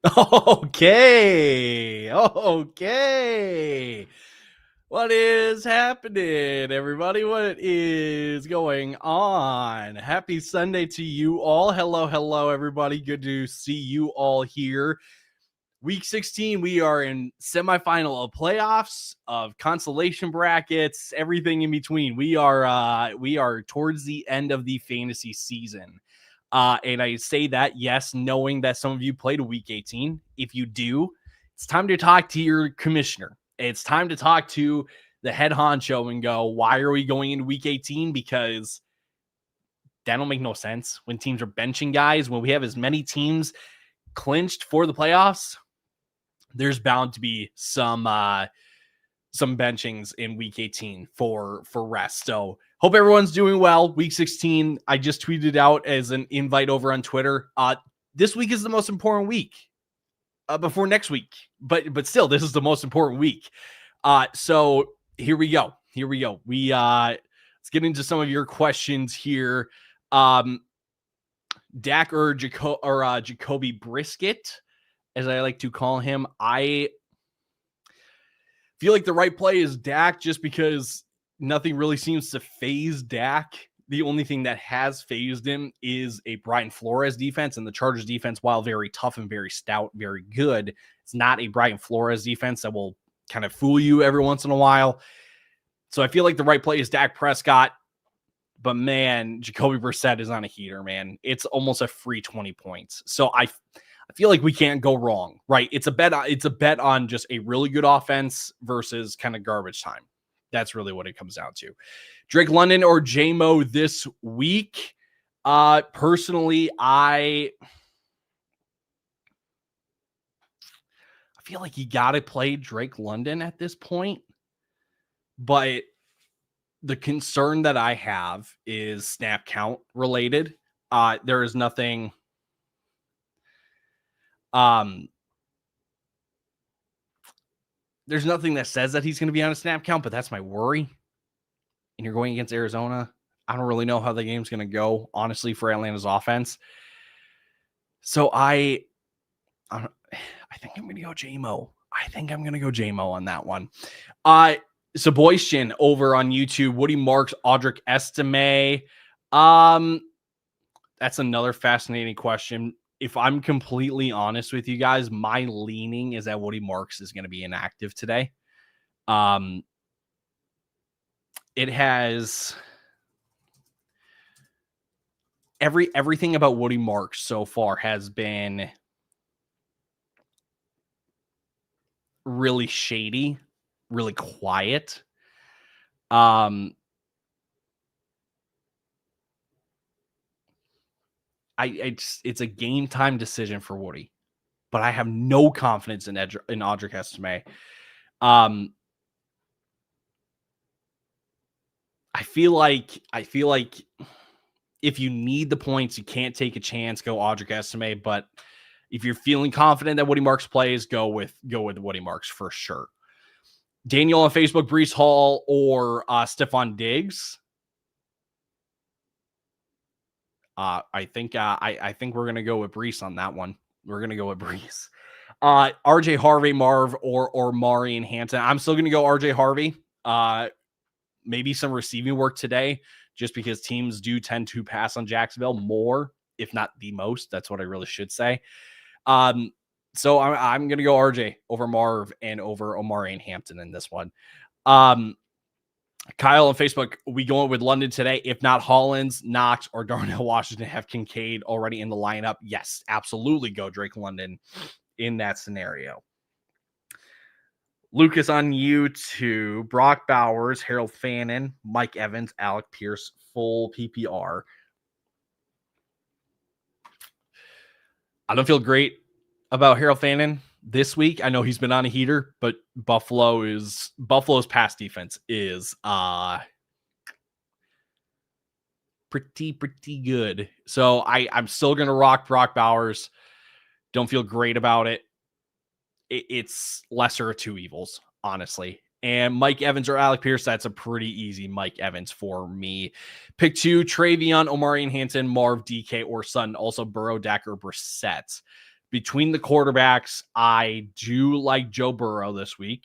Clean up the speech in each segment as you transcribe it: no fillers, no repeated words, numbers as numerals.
Okay. Okay. What is happening, everybody? What is going on? Happy Sunday to you all. Hello, hello, everybody. Good to see you all here. Week 16, we are in semifinal of playoffs, of consolation brackets, everything in between. We are towards the end of the fantasy season. And I say that, yes, knowing that some of you played a week 18. If you do, it's time to talk to your commissioner. It's time to talk to the head honcho and go, why are we going into week 18? Because that don't make no sense when teams are benching guys. When we have as many teams clinched for the playoffs, there's bound to be some benchings in week 18 for rest. So hope everyone's doing well. Week 16, I just tweeted out as an invite over on Twitter. This week is the most important week before next week, but still, this is the most important week. So here we go. Let's get into some of your questions here. Dak or Jacoby Brisket, as I like to call him. I feel like the right play is Dak just because nothing really seems to phase Dak. The only thing that has phased him is a Brian Flores defense, and the Chargers defense, while very tough and very stout, very good, it's not a Brian Flores defense that will kind of fool you every once in a while. So I feel like the right play is Dak Prescott. But man, Jacoby Brissett is on a heater, man. It's almost a free 20 points. So I feel like we can't go wrong, right? It's a bet on just a really good offense versus kind of garbage time. That's really what it comes down to. Drake London or J-Mo this week. Personally, I feel like you got to play Drake London at this point. But the concern that I have is snap count related. There is nothing there's nothing that says that he's going to be on a snap count, but that's my worry. And you're going against Arizona. I don't really know how the game's going to go, honestly, for Atlanta's offense. So I think I'm going to go J-Mo. On that one. Saboystian over on YouTube. Woody Marks, Audric Estime. That's another fascinating question. If I'm completely honest with you guys, my leaning is that Woody Marks is going to be inactive today. It has everything about Woody Marks so far has been really shady, really quiet. It's a game time decision for Woody, but I have no confidence in Audric Estime. I feel like if you need the points, you can't take a chance, go Audric Estime. But if you're feeling confident that Woody Marks plays, go with Woody Marks for sure. Daniel on Facebook, Breece Hall or Stephon Diggs. I think we're gonna go with Breece on that one. We're gonna go with Breece. RJ Harvey, Marv, or Marion Hampton. I'm still gonna go RJ Harvey. Maybe some receiving work today, just because teams do tend to pass on Jacksonville more, if not the most. That's what I really should say. So I'm gonna go RJ over Marv and over Omari and Hampton in this one. Kyle on Facebook, we going with London today. If not Hollins, Knox, or Darnell Washington have Kincaid already in the lineup, yes, absolutely go Drake London in that scenario. Lucas on YouTube, Brock Bowers, Harold Fannin, Mike Evans, Alec Pierce, full PPR. I don't feel great about Harold Fannin this week. I know he's been on a heater, but Buffalo's pass defense is pretty good. So I'm still gonna rock Brock Bowers. Don't feel great about it. It's lesser of two evils, honestly. And Mike Evans or Alec Pierce, that's a pretty easy Mike Evans for me. Pick 2, Travion, Omarion Hampton, Marv, DK, or Sutton. Also Burrow, Dak, or Brissett. Between the quarterbacks, I do like Joe Burrow this week,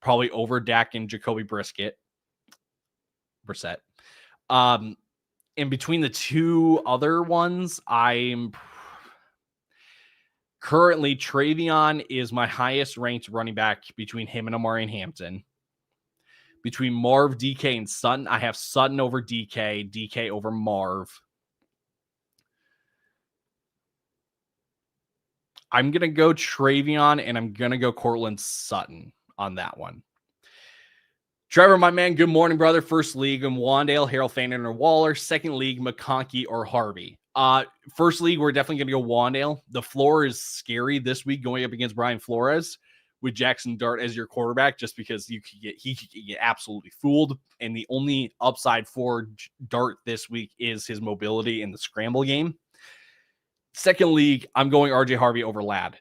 probably over Dak and Jacoby Brissett. In between the two other ones, I'm currently Travion is my highest ranked running back between him and Amari and Hampton. Between Marv, DK, and Sutton, I have Sutton over DK, DK over Marv. I'm going to go Travion, and I'm going to go Cortland Sutton on that one. Trevor, my man, good morning, brother. First league, I'm Wandale, Harold Fannin, or Waller. Second league, McConkey or Harvey. First league, we're definitely going to go Wandale. The floor is scary this week going up against Brian Flores with Jackson Dart as your quarterback, just because he could get absolutely fooled. And the only upside for Dart this week is his mobility in the scramble game. Second league, I'm going RJ Harvey over Ladd.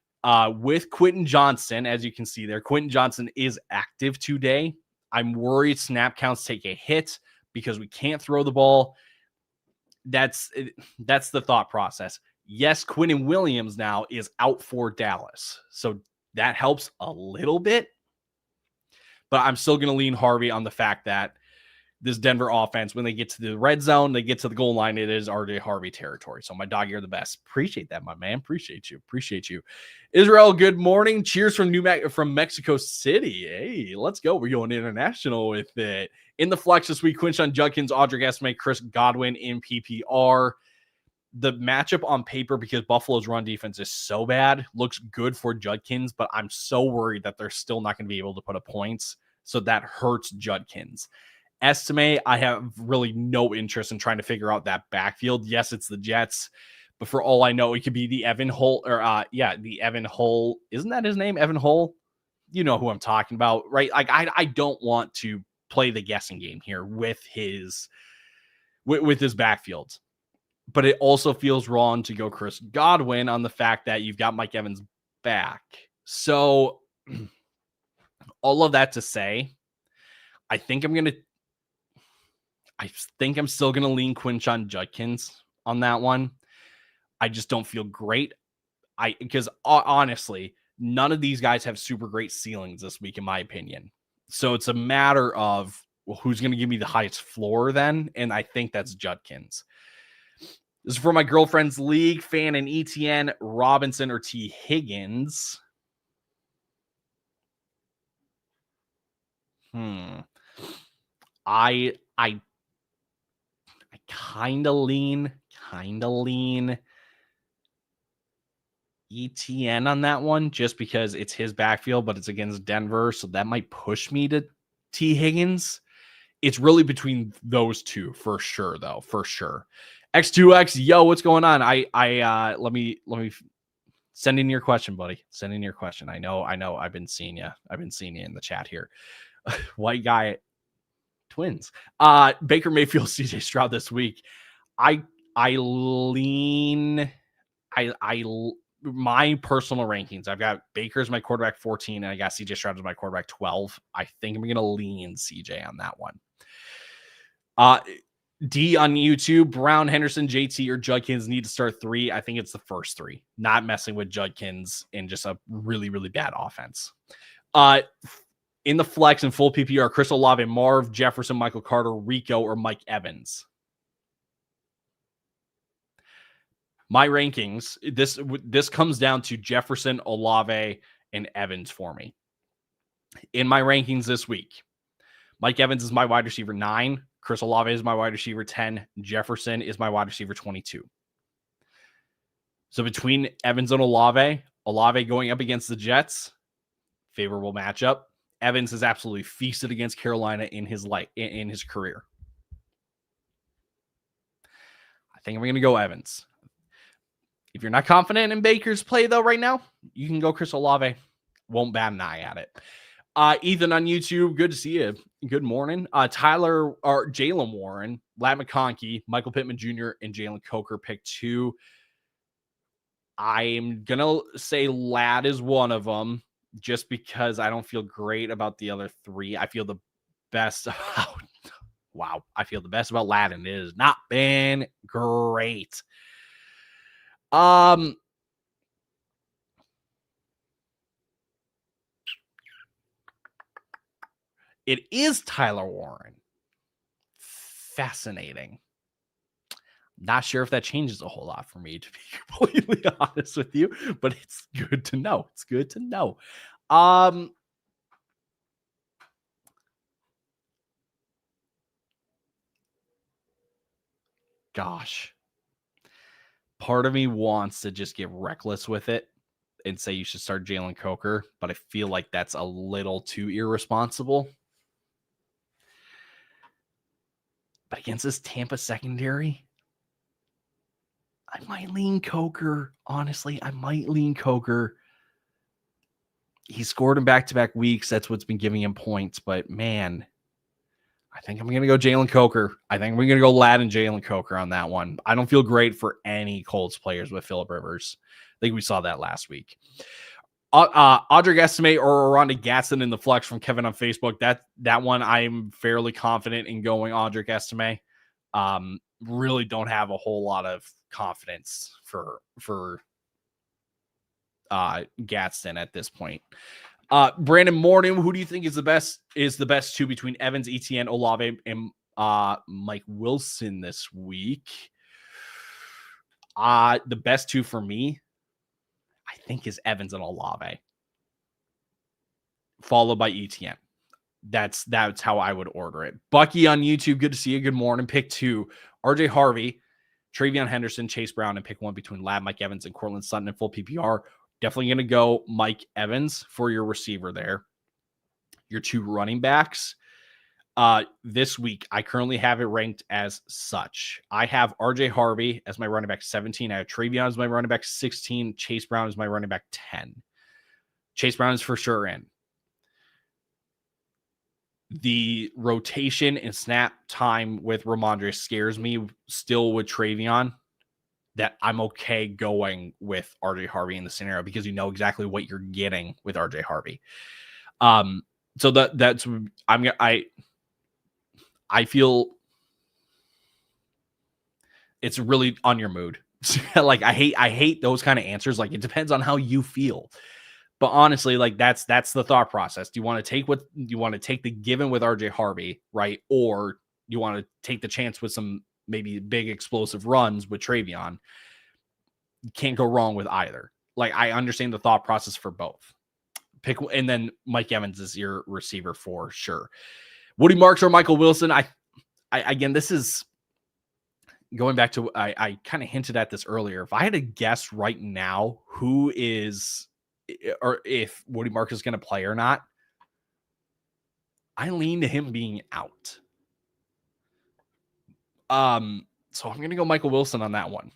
With Quentin Johnson, as you can see there, Quentin Johnson is active today. I'm worried snap counts take a hit because we can't throw the ball. That's the thought process. Yes, Quentin Williams now is out for Dallas, so that helps a little bit. But I'm still going to lean Harvey on the fact that this Denver offense, when they get to the red zone, they get to the goal line, it is RJ Harvey territory. So my dog, you're the best. Appreciate that, my man. Appreciate you. Israel, good morning. Cheers from Mexico City. Hey, let's go. We're going international with it. In the flex this week, Quinshon Judkins, Audric Estimate, Chris Godwin in PPR. The matchup on paper, because Buffalo's run defense is so bad, looks good for Judkins, but I'm so worried that they're still not going to be able to put up points. So that hurts Judkins. Estimate, I have really no interest in trying to figure out that backfield. Yes, it's the Jets, but for all I know, it could be the Evan Hull, the Evan Hull. Isn't that his name? Evan Hull? You know who I'm talking about, right? Like, I don't want to play the guessing game here with his backfield. But it also feels wrong to go Chris Godwin on the fact that you've got Mike Evans back. So all of that to say, I think I'm still going to lean Quinshon Judkins on that one. I just don't feel great. Because honestly, none of these guys have super great ceilings this week, in my opinion. So it's a matter of, well, who's going to give me the highest floor then? And I think that's Judkins. This is for my girlfriend's league. Fan and ETN, Robinson or T. Higgins. I kind of lean ETN on that one, just because it's his backfield, but it's against Denver, so that might push me to T. Higgins. It's really between those two for sure, though. For sure. X2X, yo, what's going on? Let me send in your question, buddy. Send in your question. I know. I've been seeing you in the chat here. White guy twins. Baker Mayfield, CJ Stroud this week. My personal rankings, I've got Baker as my quarterback 14, and I got CJ Stroud as my quarterback 12. I think I'm going to lean CJ on that one. D on YouTube, Brown, Henderson, JT, or Judkins need to start 3. I think it's the first 3. Not messing with Judkins in just a really, really bad offense. In the flex and full PPR, Chris Olave, Marv, Jefferson, Michael Carter, Rico, or Mike Evans. My rankings, this comes down to Jefferson, Olave, and Evans for me. In my rankings this week, Mike Evans is my wide receiver 9. Chris Olave is my wide receiver 10. Jefferson is my wide receiver 22. So between Evans and Olave going up against the Jets, favorable matchup. Evans has absolutely feasted against Carolina in his career. I think I'm going to go Evans. If you're not confident in Baker's play, though, right now, you can go Chris Olave. Won't bat an eye at it. Ethan on YouTube, good to see you. Good morning. Tyler or Jalen Warren, Ladd McConkey, Michael Pittman Jr., and Jalen Coker pick 2. I'm going to say Ladd is one of them, just because I don't feel great about the other 3. I feel the best about Ladd, and it has not been great. It is Tyler Warren. Fascinating. Not sure if that changes a whole lot for me, to be completely honest with you, but it's good to know. It's good to know. Gosh. Part of me wants to just get reckless with it and say you should start Jalen Coker, but I feel like that's a little too irresponsible. But against this Tampa secondary, I might lean Coker. Honestly, I might lean Coker. He scored in back-to-back weeks. That's what's been giving him points. But, man, I think I'm going to go Jalen Coker. I think we're going to go Ladd and Jalen Coker on that one. I don't feel great for any Colts players with Phillip Rivers. I think we saw that last week. Audric Estime or Rhonda Gatson in the flex from Kevin on Facebook. That one I'm fairly confident in going Audric Estime. Really don't have a whole lot of confidence for Gadsden at this point. Brandon Morning, who do you think is the best two between Evans, Etienne, Olave, and Mike Wilson this week? The best two for me, I think, is Evans and Olave, followed by Etienne. That's how I would order it. Bucky on YouTube, good to see you. Good morning. Pick 2, RJ Harvey, Travion Henderson, Chase Brown, and pick 1 between Ladd, Mike Evans, and Cortland Sutton in full PPR. Definitely going to go Mike Evans for your receiver there. Your 2 running backs. This week, I currently have it ranked as such. I have RJ Harvey as my running back 17. I have Travion as my running back 16. Chase Brown as my running back 10. Chase Brown is for sure in. The rotation and snap time with Ramondre scares me still with Travion, that I'm okay going with RJ Harvey in the scenario because you know exactly what you're getting with RJ Harvey. So that's I feel it's really on your mood. Like I hate those kind of answers. Like it depends on how you feel. But honestly, like that's the thought process. Do you want to take the given with RJ Harvey, right? Or you want to take the chance with some maybe big explosive runs with Travion? You can't go wrong with either. Like I understand the thought process for both. Pick, and then Mike Evans is your receiver for sure. Woody Marks or Michael Wilson. I again, this is going back to I kind of hinted at this earlier. If I had to guess right now who is, or if Woody Marks is going to play or not, I lean to him being out. So I'm going to go Michael Wilson on that one.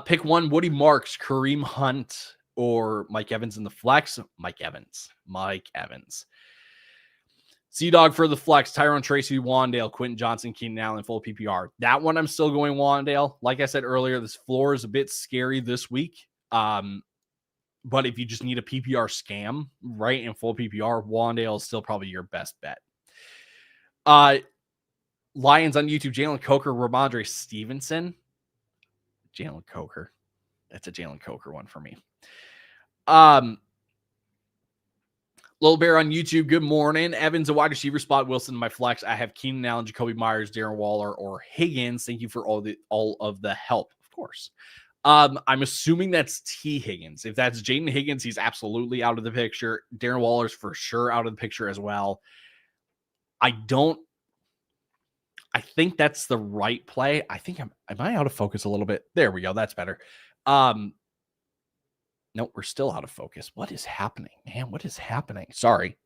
Pick 1, Woody Marks, Kareem Hunt, or Mike Evans in the flex. Mike Evans. C-Dog for the flex, Tyrone Tracy, Wandale, Quentin Johnson, Keenan Allen, full PPR. That one I'm still going Wandale. Like I said earlier, this floor is a bit scary this week. But if you just need a PPR scam, right, in full PPR, Wandale is still probably your best bet. Lions on YouTube, Jalen Coker, Ramondre Stevenson. Jalen Coker. That's a Jalen Coker one for me. Little Bear on YouTube, good morning. Evans, a wide receiver spot. Wilson, my flex. I have Keenan Allen, Jacoby Myers, Darren Waller, or Higgins. Thank you for all of the help, of course. I'm assuming that's T. Higgins. If that's Jaden Higgins, he's absolutely out of the picture. Darren Waller's for sure out of the picture as well. I think that's the right play. I think am I out of focus a little bit? There we go. That's better. Nope, we're still out of focus. What is happening, man? What is happening? Sorry.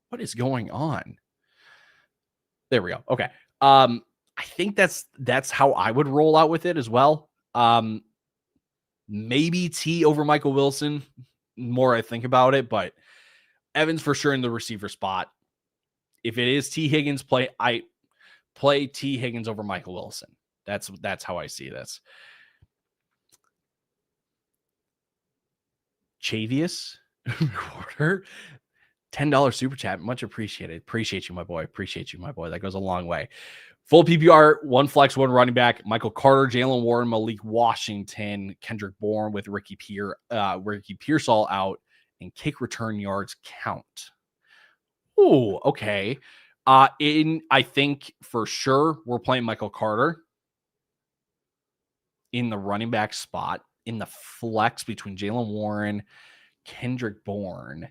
What is going on? There we go. Okay. I think that's how I would roll out with it as well. Maybe T over Michael Wilson. More I think about it, but Evans for sure in the receiver spot. If it is T. Higgins, play T. Higgins over Michael Wilson. That's how I see this. Chavius quarter $10 super chat, much appreciated. Appreciate you, my boy. That goes a long way. Full PPR, 1 flex, 1 running back. Michael Carter, Jalen Warren, Malik Washington, Kendrick Bourne with Ricky Pearsall out, and kick return yards count. Ooh, okay. I think for sure we're playing Michael Carter in the running back spot, in the flex between Jaylen Warren, Kendrick Bourne.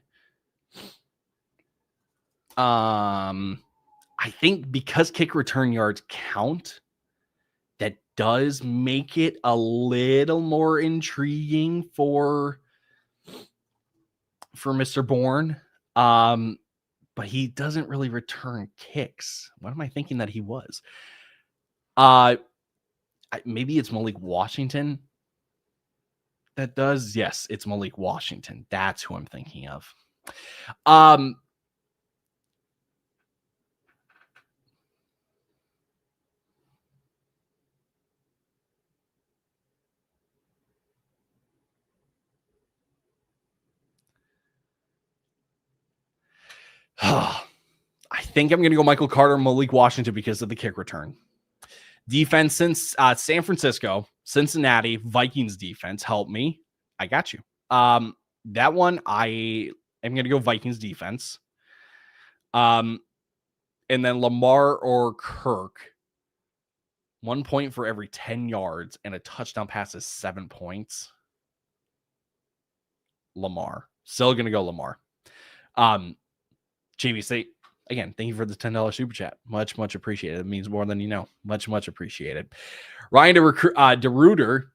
I think because kick return yards count, that does make it a little more intriguing for Mr. Bourne. But he doesn't really return kicks. What am I thinking that he was? Maybe it's Malik Washington that does. Yes, it's Malik Washington. That's who I'm thinking of. I think I'm going to go Michael Carter, Malik Washington because of the kick return. Defense since San Francisco, Cincinnati, Vikings defense. Help me. I got you. That one, I am going to go Vikings defense. And then Lamar or Kirk. 1 point for every 10 yards and a touchdown pass is 7 points. Lamar. Still going to go Lamar. JV State, again, thank you for the $10 super chat. Much, much appreciated. It means more than you know. Much, much appreciated. Ryan DeRuiter.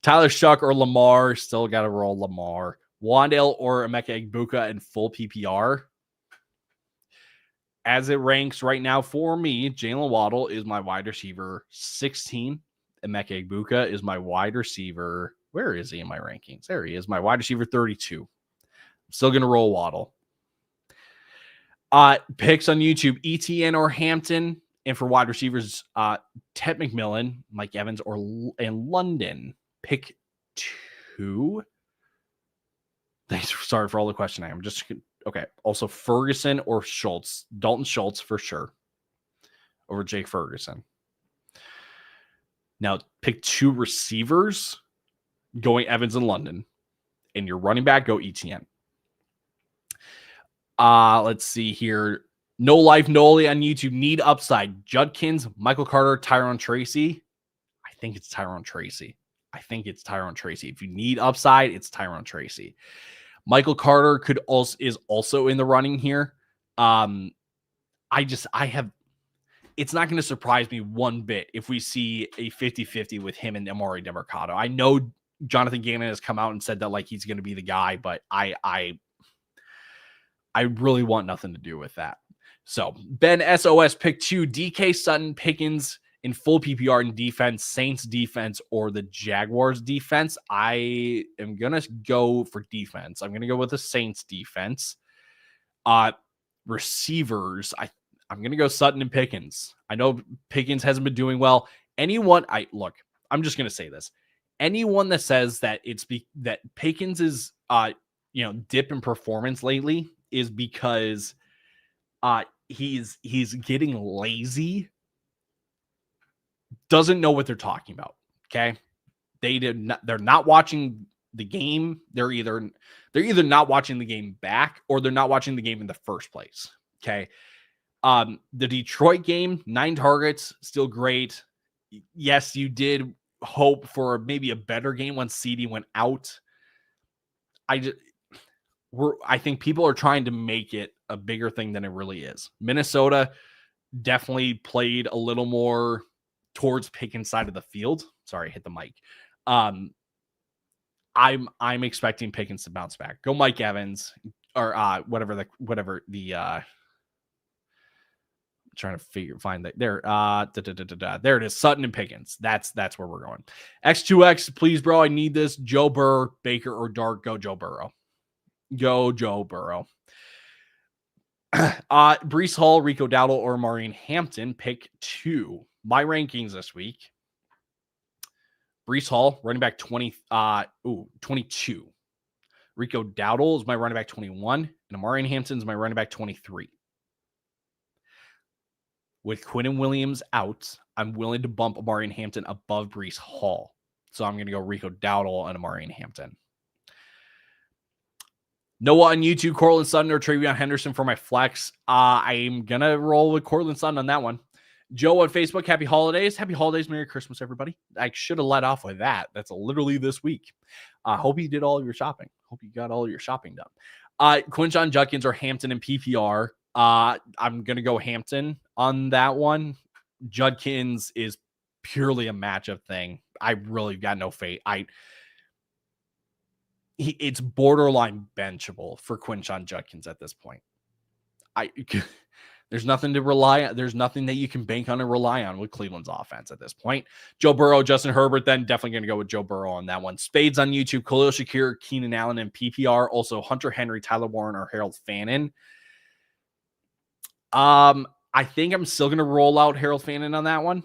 Tyler Shuck or Lamar. Still got to roll Lamar. Wandale or Emeka Egbuka in full PPR. As it ranks right now for me, Jalen Waddle is my wide receiver 16. Emeka Egbuka is my wide receiver. Where is he in my rankings? There he is, my wide receiver 32. I'm still going to roll Waddle. Picks on YouTube, ETN or Hampton. And for wide receivers, Ted McMillan, Mike Evans, and London. Pick 2. Thanks. Sorry for all the questioning. I'm just okay. Also, Ferguson or Schultz. Dalton Schultz for sure over Jake Ferguson. Now, pick 2 receivers, going Evans and London. And your running back, go ETN. Let's see here. No Life Noli on YouTube. Need upside. Judkins, Michael Carter, Tyrone Tracy. I think it's Tyrone Tracy. If you need upside, it's Tyrone Tracy. Michael Carter is also in the running here. It's not going to surprise me one bit if we see a 50-50 with him and Amari DeMarcado. I know Jonathan Gannon has come out and said that like he's going to be the guy, but I really want nothing to do with that. So Ben SOS pick 2, DK Sutton, Pickens in full PPR in defense, Saints defense, or the Jaguars defense. I am going to go for defense. I'm going to go with the Saints defense. Receivers, I'm going to go Sutton and Pickens. I know Pickens hasn't been doing well. I'm just going to say this. Anyone that says that that Pickens is dip in performance lately is because he's getting lazy, doesn't know what they're talking about. Okay. They're not watching the game. They're either not watching the game back or they're not watching the game in the first place. Okay. The Detroit game, 9 targets, still great. Yes, you did hope for maybe a better game when CD went out. I think people are trying to make it a bigger thing than it really is. Minnesota definitely played a little more towards Pickens' side of the field. Sorry, I hit the mic. I'm expecting Pickens to bounce back. Go Mike Evans or whatever the trying to find that there. There it is. Sutton and Pickens. That's where we're going. X2X, please, bro. I need this. Joe Burrow, Baker, or Dart. Go Joe Burrow. Go Joe Burrow. Breece Hall, Rico Dowdle, or Maureen Hampton. Pick 2. My rankings this week. Breece Hall, running back 22. Rico Dowdle is my running back 21. And Maureen Hampton is my running back 23. With Quinnen Williams out, I'm willing to bump Amari Hampton above Breece Hall. So I'm going to go Rico Dowdle and Amari Hampton. Noah on YouTube, Cortland Sutton or Travion Henderson for my flex. I'm going to roll with Cortland Sutton on that one. Joe on Facebook, happy holidays. Happy holidays, Merry Christmas, everybody. I should have let off with that. That's literally this week. Hope you did all of your shopping. Hope you got all your shopping done. Quinshon Judkins or Hampton and PPR. I'm going to go Hampton on that one. Judkins is purely a matchup thing. I really got no faith. It's borderline benchable for Quinshon Judkins at this point. There's nothing to rely on. There's nothing that you can bank on and rely on with Cleveland's offense at this point. Joe Burrow, Justin Herbert, then definitely going to go with Joe Burrow on that one. Spades on YouTube, Khalil Shakir, Keenan Allen, and PPR. Also Hunter Henry, Tyler Warren, or Harold Fannin. I think I'm still going to roll out Harold Fannin on that one.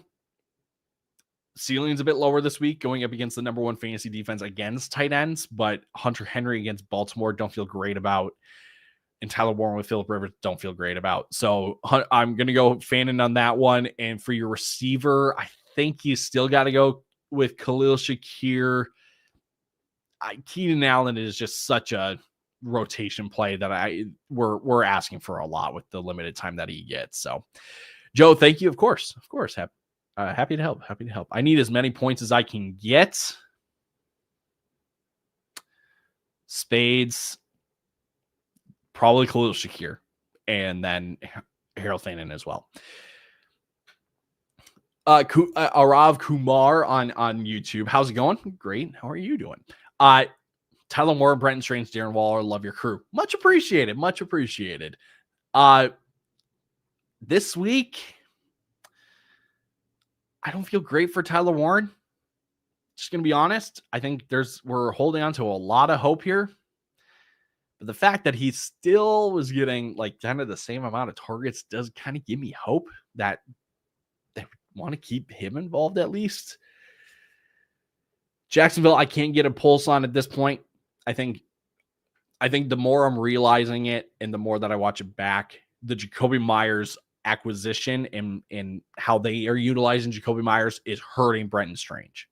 Ceiling's a bit lower this week, going up against the number one fantasy defense against tight ends, but Hunter Henry against Baltimore don't feel great about, and Tyler Warren with Phillip Rivers don't feel great about. So I'm going to go Fannin on that one. And for your receiver, I think you still got to go with Khalil Shakir. Keenan Allen is just such a rotation play that we're asking for a lot with the limited time that he gets. So Joe, thank you. Of course, happy to help. I need as many points as I can get. Spades, probably Khalil Shakir, and then Harold Fannin as well. Arav Kumar on YouTube. How's it going? Great. How are you doing? Tyler Moore, Brenton Strange, Darren Waller, love your crew. Much appreciated. This week, I don't feel great for Tyler Warren. Just going to be honest. I think we're holding on to a lot of hope here. But the fact that he still was getting like kind of the same amount of targets does kind of give me hope that they want to keep him involved at least. Jacksonville, I can't get a pulse on at this point. I think the more I'm realizing it and the more that I watch it back, the Jacoby Myers acquisition and how they are utilizing Jacoby Myers is hurting Brenton Strange.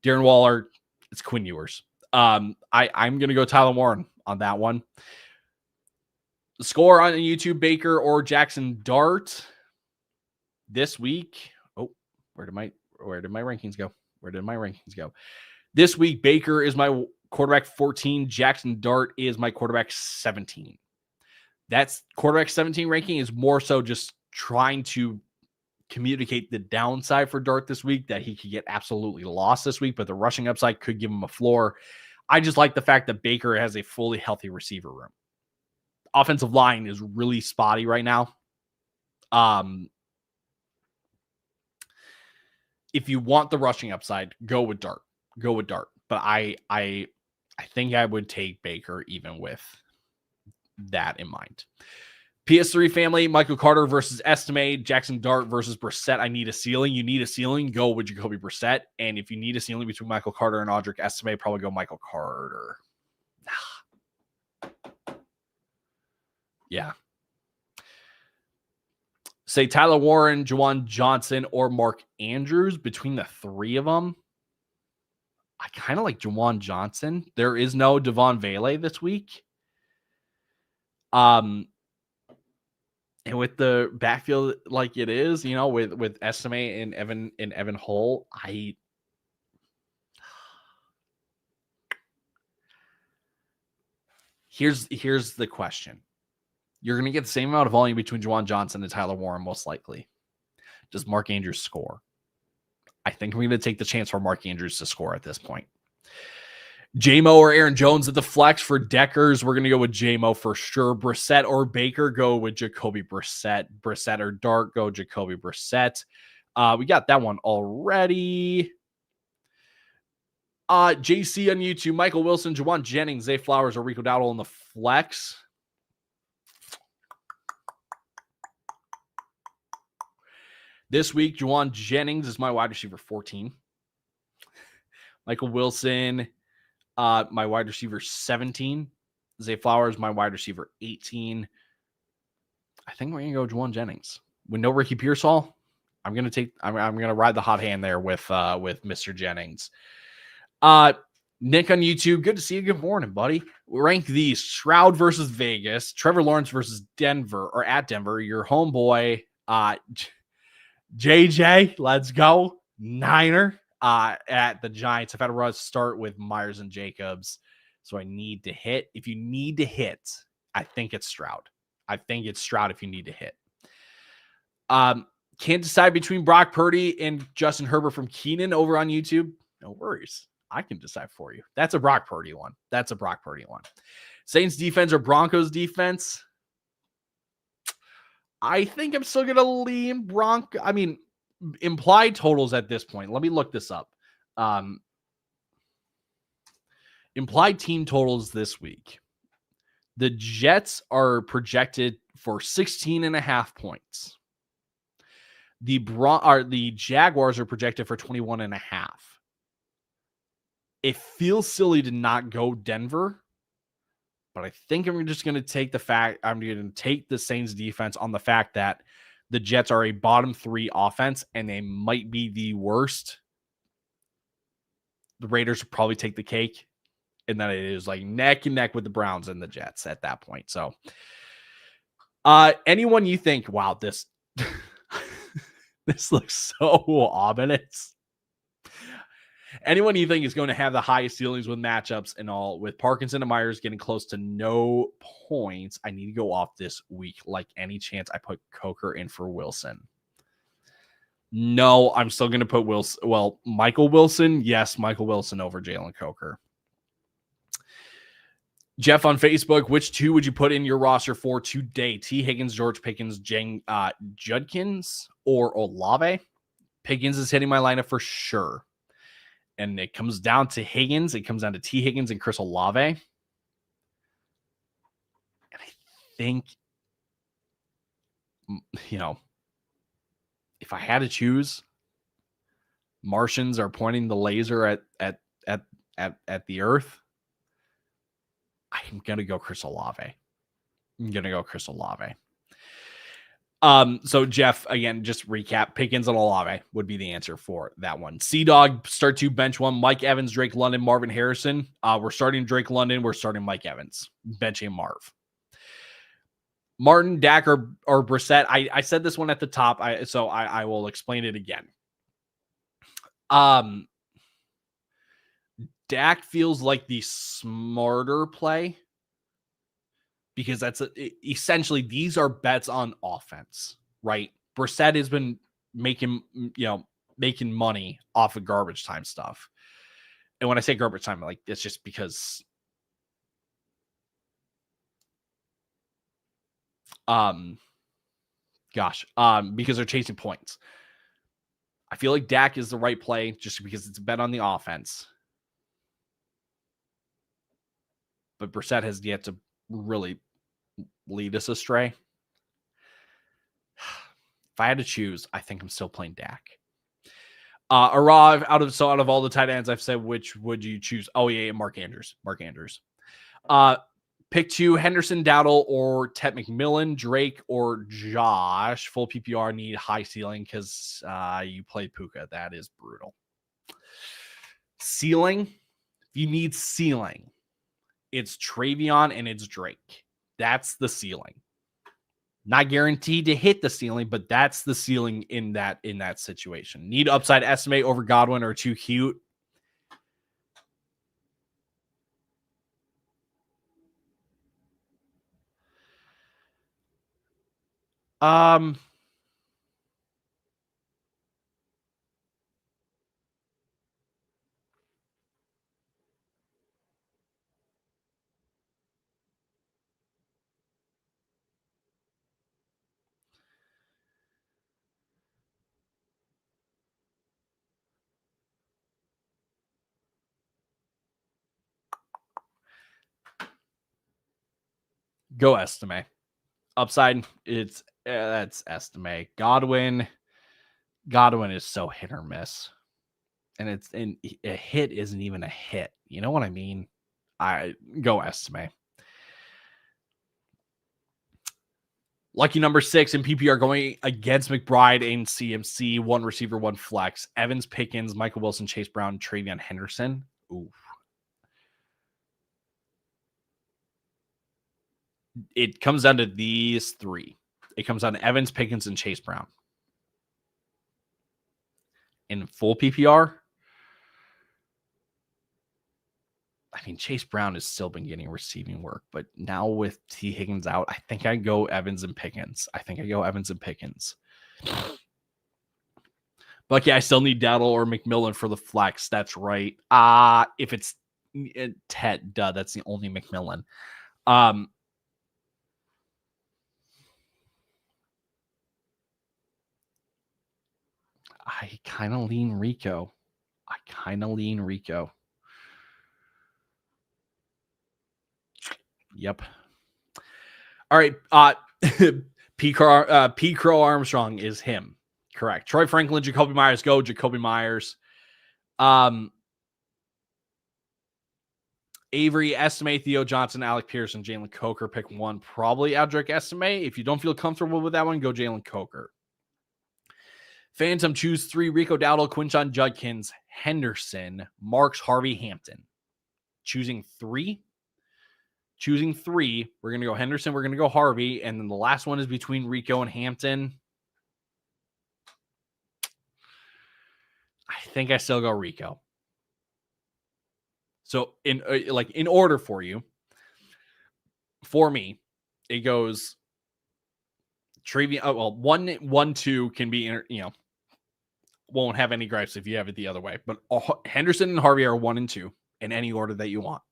Darren Waller, it's Quinn Ewers. I'm going to go Tyler Warren on that one. The score on YouTube, Baker or Jackson Dart this week. Oh, where did my rankings go? This week, Baker is my quarterback 14. Jackson Dart is my quarterback 17. That's quarterback 17 ranking is more so just trying to communicate the downside for Dart this week, that he could get absolutely lost this week, but the rushing upside could give him a floor. I just like the fact that Baker has a fully healthy receiver room. Offensive line is really spotty right now. If you want the rushing upside, go with Dart. But I think I would take Baker even with that in mind. PS3 family, Michael Carter versus Estime, Jackson Dart versus Brissett. I need a ceiling. You need a ceiling, go with Jacoby Brissett. And if you need a ceiling between Michael Carter and Audric Estime, probably go Michael Carter. Yeah. Say Tyler Warren, Juwan Johnson, or Mark Andrews. Between the three of them, I kind of like Juwan Johnson. There is no Devon Vele this week. And with the backfield like it is, with Estime and Evan Hull, here's the question. You're going to get the same amount of volume between Juwan Johnson and Tyler Warren, most likely. Does Mark Andrews score? I think we're going to take the chance for Mark Andrews to score at this point. J-Mo or Aaron Jones at the flex for Deckers. We're going to go with J-Mo for sure. Brissett or Baker, go with Jacoby Brissett. Brissett or Dart, go Jacoby Brissett. We got that one already. JC on YouTube, Michael Wilson, Juwan Jennings, Zay Flowers, or Rico Dowdle in the flex. This week, Juwan Jennings is my wide receiver 14. Michael Wilson, my wide receiver 17. Zay Flowers, my wide receiver 18. I think we're going to go Juwan Jennings. With no Ricky Pearsall, I'm going to ride the hot hand there with Mr. Jennings. Nick on YouTube, good to see you. Good morning, buddy. We rank these: Stroud versus Vegas, Trevor Lawrence versus Denver, or at Denver, your homeboy, JJ, let's go. Niner at the Giants. I've had a start with Myers and Jacobs, so I need to hit. If you need to hit, I think it's Stroud. I think it's Stroud if you need to hit. Can't decide between Brock Purdy and Justin Herbert from Keenan over on YouTube. No worries. I can decide for you. That's a Brock Purdy one. Saints defense or Broncos defense? I think I'm still going to lean Bronco. I mean, implied totals at this point. Let me look this up. Implied team totals this week. The Jets are projected for 16.5 points. The Jaguars are projected for 21.5. It feels silly to not go Denver, but I think I'm just going to take I'm going to take the Saints defense on the fact that the Jets are a bottom 3 offense and they might be the worst. The Raiders will probably take the cake, and then it is like neck and neck with the Browns and the Jets at that point. So anyone you think, wow, this this looks so ominous. Anyone you think is going to have the highest ceilings with matchups and all, with Parkinson and Myers getting close to no points, I need to go off this week. Like any chance I put Coker in for Wilson? No, I'm still going to put Wilson. Well, Michael Wilson. Yes, Michael Wilson over Jalen Coker. Jeff on Facebook, which 2 would you put in your roster for today? T. Higgins, George Pickens, Judkins, or Olave? Pickens is hitting my lineup for sure. And it comes down to Higgins. It comes down to T. Higgins and Chris Olave. And I think, if I had to choose, Martians are pointing the laser at the earth. I'm going to go Chris Olave. So Jeff, again, just recap, Pickens and Olave would be the answer for that one. C-Dog, start 2, bench 1, Mike Evans, Drake London, Marvin Harrison. We're starting Drake London. We're starting Mike Evans, benching Marv. Martin, Dak, or Brissett. I said this one at the top, so I will explain it again. Dak feels like the smarter play, because that's essentially, these are bets on offense, right? Brissett has been making money off of garbage time stuff. And when I say garbage time, like, it's just because because they're chasing points. I feel like Dak is the right play just because it's a bet on the offense. But Brissett has yet to really lead us astray. If I had to choose, I think I'm still playing Dak. Arrive out of all the tight ends I've said, which would you choose? Oh yeah, Mark Andrews. Pick 2, Henderson, Dowdle, or Tet McMillan, Drake, or Josh. Full PPR, need high ceiling because you played Puka. That is brutal. Ceiling, if you need ceiling, it's Travion and it's Drake. That's the ceiling. Not guaranteed to hit the ceiling, but that's the ceiling in that situation. Need upside estimate over Godwin or too cute. Go estimate. Upside, that's estimate. Godwin is so hit or miss. And a hit isn't even a hit. You know what I mean? I go estimate. Lucky number 6 in PPR going against McBride and CMC. 1 receiver, 1 flex. Evans, Pickens, Michael Wilson, Chase Brown, Travion Henderson. Ooh. it comes down to these three. It comes down to Evans, Pickens, and Chase Brown. In full PPR, I mean, Chase Brown has still been getting receiving work, but now with T. Higgins out, I think I go Evans and Pickens. But yeah, I still need Dowdle or McMillan for the flex. That's right. If it's Tet, that's the only McMillan. I kind of lean Rico. Yep. All right. P. Crow Armstrong is him. Correct. Troy Franklin, Jacoby Myers, go Jacoby Myers. Avery, Estimate, Theo Johnson, Alec Pearson, Jalen Coker. Pick one. Probably Aldrich Estimate. If you don't feel comfortable with that one, go Jalen Coker. Phantom, choose three. Rico Dowdle, Quinshon Judkins, Henderson, Marks, Harvey, Hampton. Choosing three. We're going to go Henderson. We're going to go Harvey. And then the last one is between Rico and Hampton. I think I still go Rico. So in order for you, for me, it goes Trevian. Well, 1, 2 can be, won't have any gripes if you have it the other way. But Henderson and Harvey are 1 and 2 in any order that you want.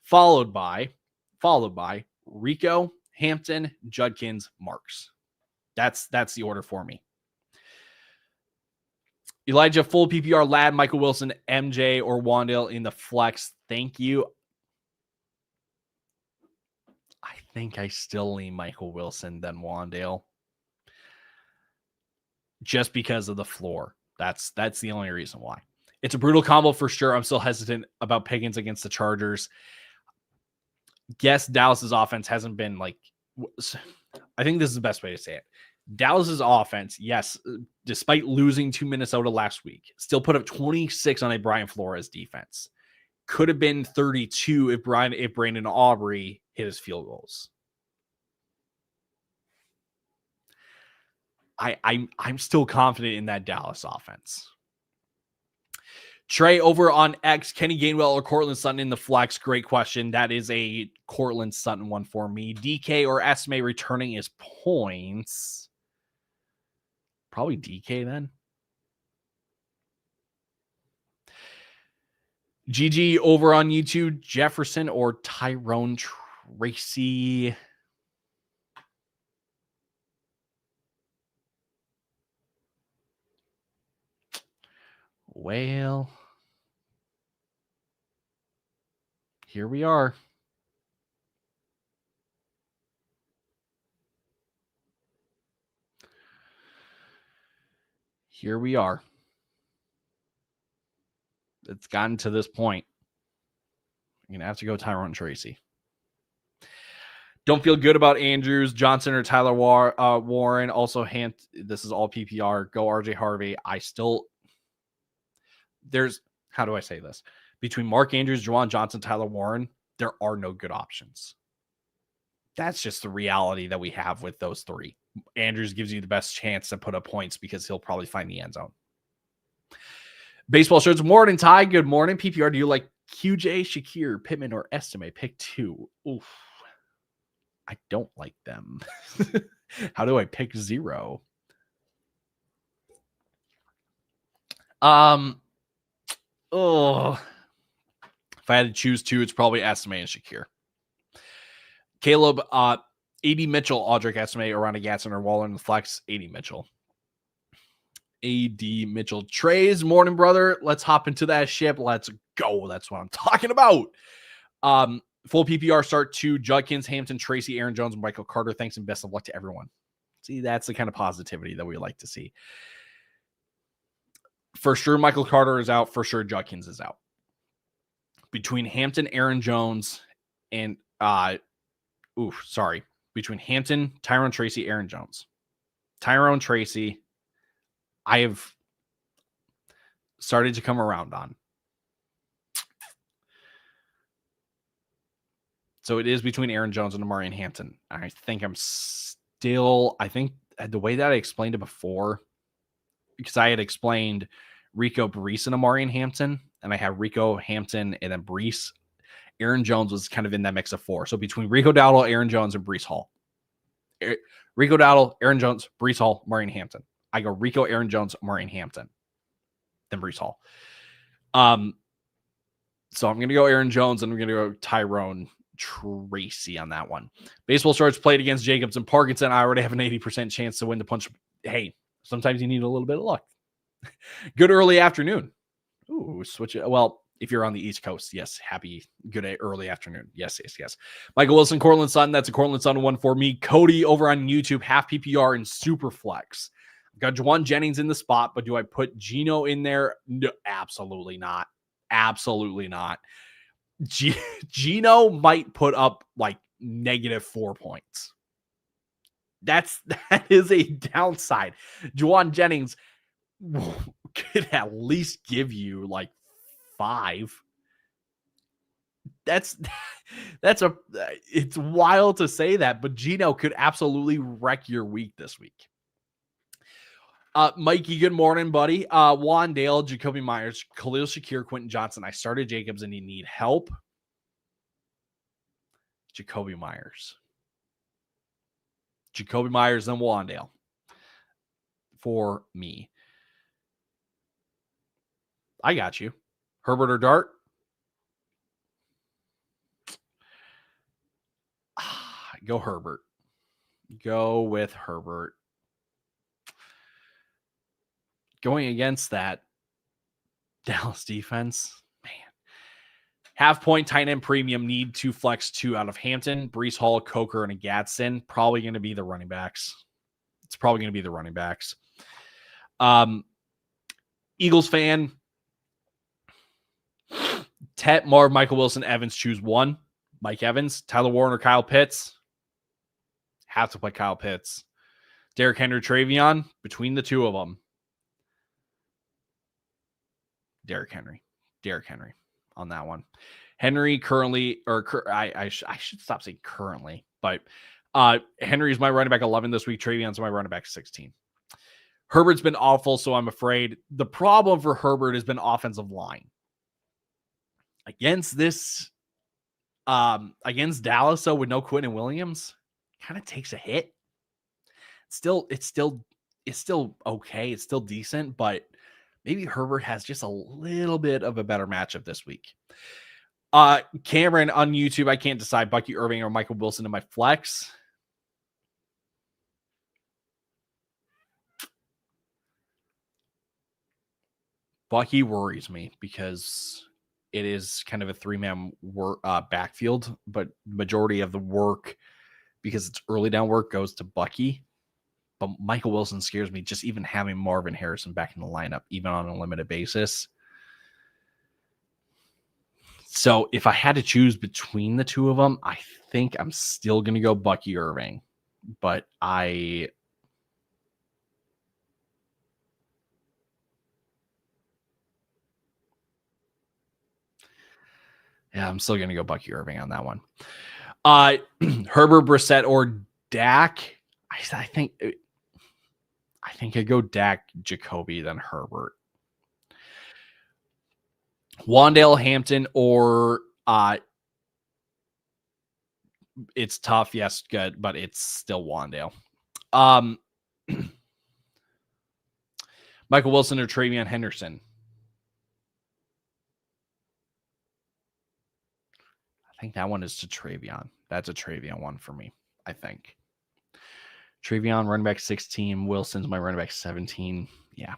Followed by Rico, Hampton, Judkins, Marks. That's the order for me. Elijah, full PPR, Lad, Michael Wilson, MJ, or Wandale in the flex. Thank you. I think I still lean Michael Wilson than Wandale. Just because of the floor. That's the only reason why. It's a brutal combo for sure. I'm still hesitant about Pickens against the Chargers. Yes, Dallas's offense hasn't been I think this is the best way to say it. Dallas's offense, yes, despite losing to Minnesota last week, still put up 26 on a Brian Flores defense. Could have been 32 if Brandon Aubrey hit his field goals. I'm still confident in that Dallas offense. Trey over on X, Kenny Gainwell or Cortland Sutton in the flex. Great question. That is a Cortland Sutton one for me. DK or Esme returning his points. Probably DK then. GG over on YouTube, Jefferson or Tyrone Tracy. Well, here we are. It's gotten to this point. You're going to have to go Tyrone Tracy. Don't feel good about Andrews, Johnson, or Tyler Warren. Also, this is all PPR. Go RJ Harvey. How do I say this? Between Mark Andrews, Juwan Johnson, Tyler Warren, there are no good options. That's just the reality that we have with those three. Andrews gives you the best chance to put up points because he'll probably find the end zone. Baseball shirts. Morning, Ty. Good morning. PPR, do you like QJ, Shakir, Pittman, or Estimate? Pick two. Oof. I don't like them. How do I pick 0? If I had to choose 2, it's probably Estimate and Shakir. Caleb, A.D. Mitchell, Audric Estimate, Aranda Gatson, or Waller in the flex. A.D. Mitchell. A.D. Mitchell. Trey's morning, brother. Let's hop into that ship. Let's go. That's what I'm talking about. Full PPR start to Judkins, Hampton, Tracy, Aaron Jones, and Michael Carter. Thanks and best of luck to everyone. See, that's the kind of positivity that we like to see. For sure, Michael Carter is out. For sure, Judkins is out. Between Hampton, Aaron Jones, and between Hampton, Tyrone Tracy, Aaron Jones. Tyrone Tracy, I have started to come around on. So it is between Aaron Jones and Amari Hampton. I think the way that I explained it before, because I had explained Rico, Brees, and Amari Hampton, and I have Rico, Hampton, and then Brees. Aaron Jones was kind of in that mix of 4. So between Rico Dowdle, Aaron Jones, and Brees Hall. Rico Dowdle, Aaron Jones, Brees Hall, Amari Hampton. I go Rico, Aaron Jones, Amari Hampton, then Brees Hall. So I'm going to go Aaron Jones, and I'm going to go Tyrone Tracy on that one. Baseball Stars played against Jacobs and Parkinson. I already have an 80% chance to win the punch. Hey, sometimes you need a little bit of luck. Good early afternoon. Ooh, switch it. Well, if you're on the East Coast, yes, good early afternoon. Yes. Michael Wilson, Cortland Sutton. That's a Cortland Sutton one for me. Cody over on YouTube, half PPR and super flex. Got Juwan Jennings in the spot, but do I put Geno in there? No, absolutely not. Absolutely not. Geno might put up like -4 points. That is a downside. Juwan Jennings could at least give you like 5. It's wild to say that, but Geno could absolutely wreck your week this week. Mikey, good morning, buddy. Wandale, Jacoby Myers, Khalil Shakir, Quentin Johnson. I started Jacobs and you need help. Jacoby Myers, and Wandale for me. I got you. Herbert or Dart? Go Herbert. Go with Herbert. Going against that Dallas defense, man. Half-point tight end premium, need to flex 2 out of Hampton, Brees Hall, Coker, and a Gadsden. Probably going to be the running backs. It's probably going to be the running backs. Eagles fan. Tet, Marv, Michael Wilson, Evans, choose one. Mike Evans, Tyler Warren, or Kyle Pitts. Have to play Kyle Pitts. Derrick Henry, Travion, between the two of them. Derrick Henry on that one. Henry currently, I should stop saying currently, but Henry's my running back 11 this week. Travion's my running back 16. Herbert's been awful, so I'm afraid the problem for Herbert has been offensive line. Against Dallas, though, with no Quentin Williams, kind of takes a hit. It's still okay. It's still decent, but maybe Herbert has just a little bit of a better matchup this week. Cameron on YouTube, I can't decide Bucky Irving or Michael Wilson in my flex. Bucky worries me because it is kind of a 3-man backfield, but majority of the work, because it's early down work, goes to Bucky. But Michael Wilson scares me, just even having Marvin Harrison back in the lineup, even on a limited basis. So if I had to choose between the two of them, I think I'm still going to go Bucky Irving. But I'm still going to go Bucky Irving on that one. Herbert, Brissett, or Dak. I think I go Dak, Jacoby, then Herbert. Wandale, Hampton, or it's tough. Yes, good, but it's still Wandale. Michael Wilson or Travion Henderson. I think that one is to Travion. That's a Travion one for me, I think. Travion, running back 16. Wilson's my running back 17. Yeah.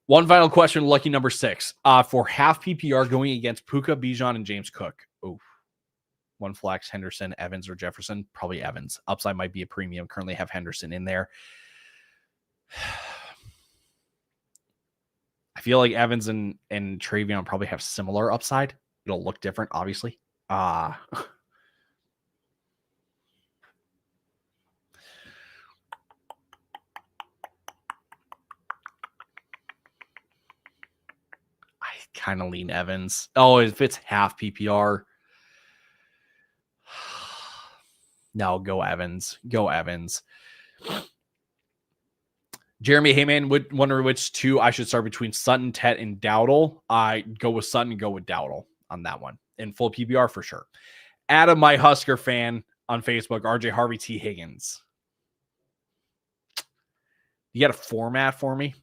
One final question, lucky number 6. For half PPR going against Puka, Bijan, and James Cook. Oof. One flex, Henderson, Evans, or Jefferson. Probably Evans. Upside might be a premium. Currently have Henderson in there. I feel like Evans and Travion probably have similar upside. It'll look different, obviously. I kind of lean Evans. Oh, if it's half PPR, No, go Evans. Go Evans. Jeremy Heyman would wonder which two I should start between Sutton, Tet, and Dowdle. I go with Sutton and go with Dowdle on that one. In full PPR for sure. Adam, my Husker fan on Facebook, RJ Harvey, T. Higgins. You got a format for me?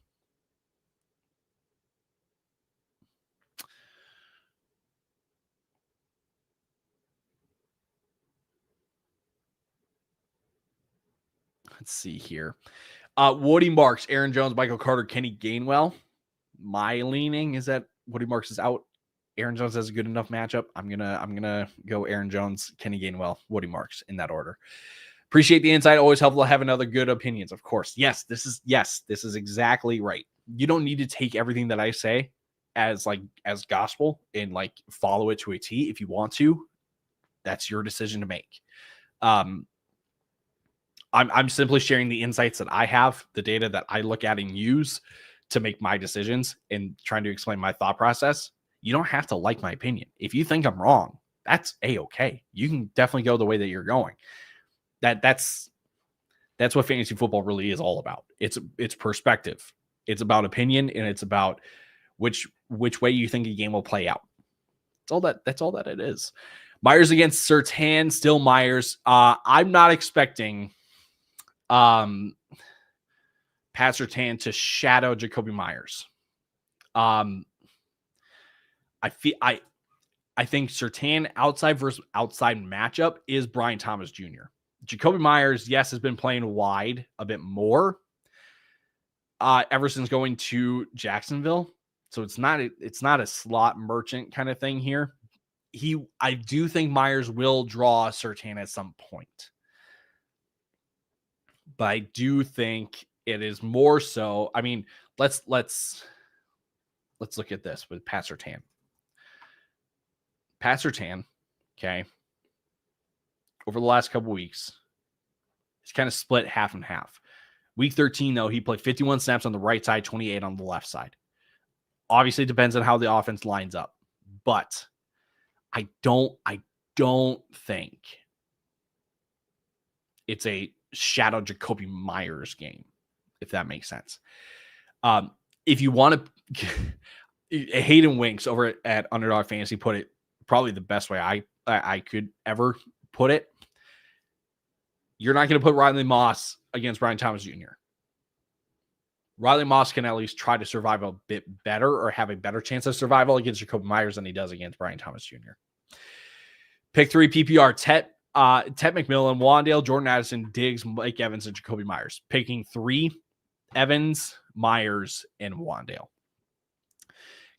Let's see here. Woody Marks, Aaron Jones, Michael Carter, Kenny Gainwell. My leaning is that Woody Marks is out. Aaron Jones has a good enough matchup. I'm gonna go Aaron Jones, Kenny Gainwell, Woody Marks in that order. Appreciate the insight. Always helpful to have another good opinions, of course. Yes, this is exactly right. You don't need to take everything that I say as gospel and like follow it to a T. If you want to, that's your decision to make. I'm simply sharing the insights that I have, the data that I look at and use to make my decisions and trying to explain my thought process. You don't have to like my opinion. If you think I'm wrong, that's A-okay. You can definitely go the way that you're going. That's what fantasy football really is all about. It's perspective. It's about opinion, and it's about which way you think a game will play out. That's all that it is. Myers against Surtain, still Myers. I'm not expecting Pat Surtain to shadow Jacoby Myers. I think Surtain outside versus outside matchup is Brian Thomas Jr. Jacoby Myers, yes, has been playing wide a bit more ever since going to Jacksonville. So it's not a slot merchant kind of thing here. I do think Myers will draw Surtain at some point. But I do think it is more so. I mean, let's look at this with Pat Surtain. Pat Surtain, okay, over the last couple weeks, it's kind of split half and half. Week 13, though, he played 51 snaps on the right side, 28 on the left side. Obviously, it depends on how the offense lines up. But I don't think it's a shadow Jacoby Myers game, if that makes sense. If you want to, Hayden Winks over at Underdog Fantasy put it probably the best way I could ever put it. You're not going to put Riley Moss against Brian Thomas Jr. Riley Moss can at least try to survive a bit better or have a better chance of survival against Jacoby Myers than he does against Brian Thomas Jr. Pick 3 PPR, Tet McMillan, Wandale, Jordan Addison, Diggs, Mike Evans, and Jacoby Myers. Picking 3, Evans, Myers, and Wandale.